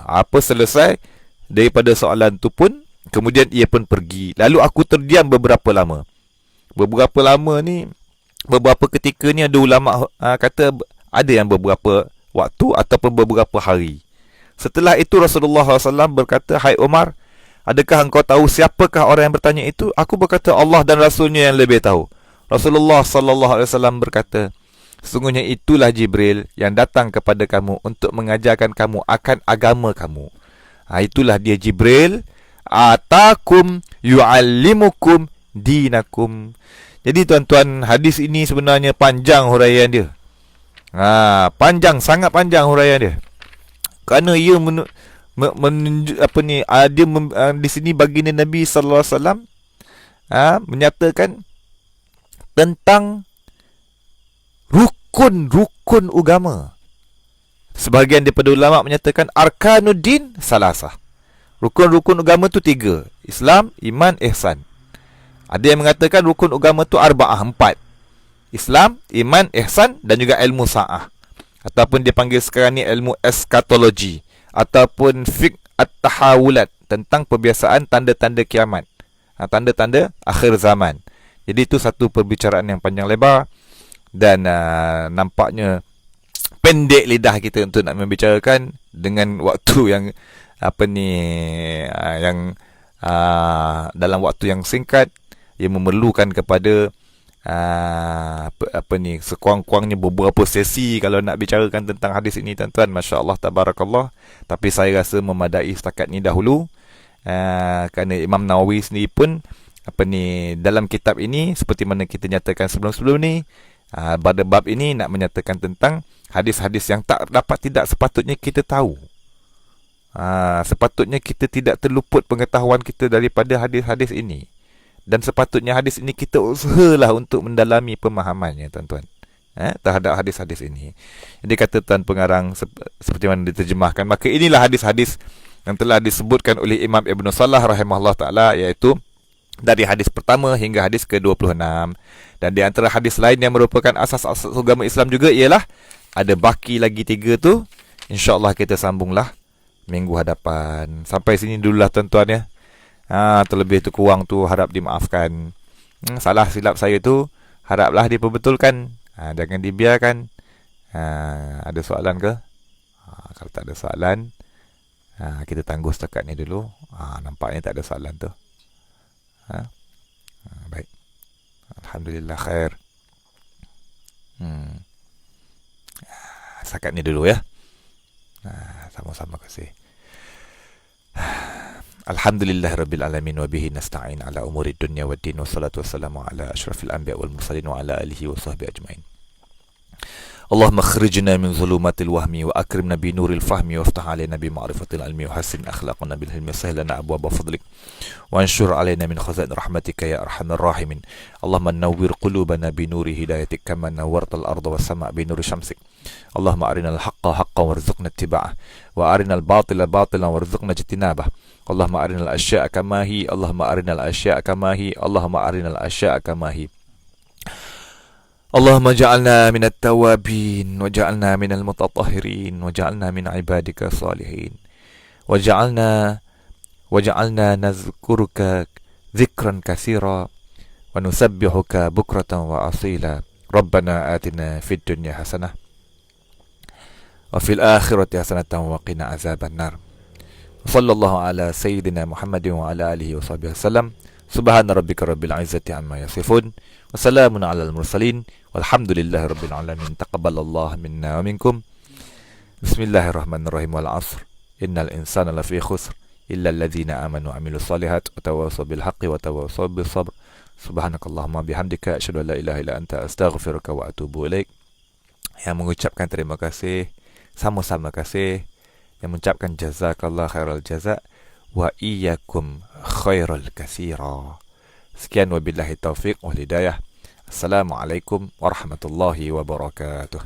Speaker 1: Apa selesai daripada soalan tu pun, kemudian ia pun pergi. Lalu aku terdiam beberapa lama. Beberapa lama ni, beberapa ketika ni ada ulama kata ada yang beberapa waktu ataupun beberapa hari. Setelah itu Rasulullah SAW berkata, hai Umar, adakah engkau tahu siapakah orang yang bertanya itu? Aku berkata, Allah dan Rasulnya yang lebih tahu. Rasulullah SAW berkata, sesungguhnya itulah Jibril yang datang kepada kamu untuk mengajarkan kamu akan agama kamu. Itulah dia Jibril, atakum yu'allimukum dinakum. Jadi tuan-tuan, hadis ini sebenarnya panjang huraian dia. Panjang, sangat panjang huraian dia. Kerana ia di sini baginda Nabi sallallahu alaihi wasallam menyatakan tentang rukun-rukun agama. Sebahagian daripada ulama menyatakan arkanuddin salasah. Rukun-rukun agama tu 3. Islam, iman, ihsan. Ada yang mengatakan rukun agama tu arba'ah, 4. Islam, iman, ihsan dan juga ilmu sa'ah. Ataupun dia panggil sekarang ni ilmu eskatologi ataupun fiqh at-tahawulat, tentang perbiasaan tanda-tanda kiamat, tanda-tanda akhir zaman. Jadi itu satu perbicaraan yang panjang lebar dan nampaknya pendek lidah kita untuk nak membicarakan dengan waktu yang dalam waktu yang singkat. Ia memerlukan kepada sekurang-kurangnya beberapa sesi kalau nak bicarakan tentang hadis ini, tuan-tuan. Masya Allah, tabarakallah. Tapi saya rasa memadai setakat ni dahulu, kerana Imam Nawawi sendiri pun dalam kitab ini, seperti mana kita nyatakan sebelum-sebelum ni, pada bab ini nak menyatakan tentang hadis-hadis yang tidak sepatutnya kita tahu. Sepatutnya kita tidak terluput pengetahuan kita daripada hadis-hadis ini. Dan sepatutnya hadis ini kita usahalah untuk mendalami pemahamannya, tuan-tuan, terhadap hadis-hadis ini. Jadi kata tuan pengarang seperti mana diterjemahkan, maka inilah hadis-hadis yang telah disebutkan oleh Imam Ibn Salah rahimahullah ta'ala, iaitu dari hadis pertama hingga hadis ke-26. Dan di antara hadis lain yang merupakan asas-asas agama Islam juga ialah ada baki lagi 3 tu. InsyaAllah kita sambunglah minggu hadapan. Sampai sini dululah tuan-tuan ya. Terlebih tu kurang tu harap dimaafkan. Salah silap saya tu haraplah diperbetulkan. Jangan dibiarkan. Ada soalan ke? Kalau tak ada soalan, kita tangguh setakat ni dulu. Nampaknya tak ada soalan tu. Baik. Alhamdulillah khair. Setakat ni dulu ya. Sama-sama kasih. Alhamdulillahirabbil alamin wa bihi nasta'in ala umuri dunya waddin, wassalatu wassalamu ala asyrafil anbiya wal mursalin wa ala alihi wa sahbihi ajmain. Allahumma akhrijna min zulumatil wahmi wa akrimna bi nuril fahmi waftah alaina bi ma'rifatil ilmi wa hassin akhlaqana bil hilmi wa sahil lana abwaaba fadlik wa anshur alaina min khazain rahmatika ya arhamar rahimin. Allahumma nawwir qulubana bi nuri hidayatik kama nawwartal arda was sama' bi nuri syamsik. Allahumma arinal haqqa haqqan warzuqna ittiba'ah wa arinal batila batilan warzuqna ijtinabah. Allahumma arinal asya'a kama hi, Allahumma arinal asya'a kama hi, Allahumma arinal asya'a kama hi. Allahumma ja'alna minat tawabin wa ja'alna minal mutatahhirin wa ja'alna min ibadika salihin wa ja'alna nazkuruka dhikran katsira wa nusabbihuka bukratan wa asila. Rabbana atina fid dunya hasanah wa fil akhirati hasanatan wa qina azaban nar. Sallallahu ala sayyidina Muhammadin wa ala alihi wa sahbihi wasallam. Subhana rabbika rabbil izzati amma yasifun wa salamun alal mursalin walhamdulillahi rabbil alamin. Taqabbalallahu minna wa minkum. Bismillahirrahmanirrahim. Wal 'ashr innal insana lafi khusr illa alladhina amanu wa 'amilus solihat wa tawassaw bil haqqi wa tawassaw bis sabr. Subhanakallahumma bihamdika asyhadu an la ilaha illa anta astaghfiruka wa atubu ilaik. Yang mengucapkan terima kasih, sama-sama kasih. Yang mengucapkan jazakallah khairal jaza wa iyyakum khairal katsira. Sekian wabillahi taufiq wal hidayah. Assalamualaikum warahmatullahi wabarakatuh.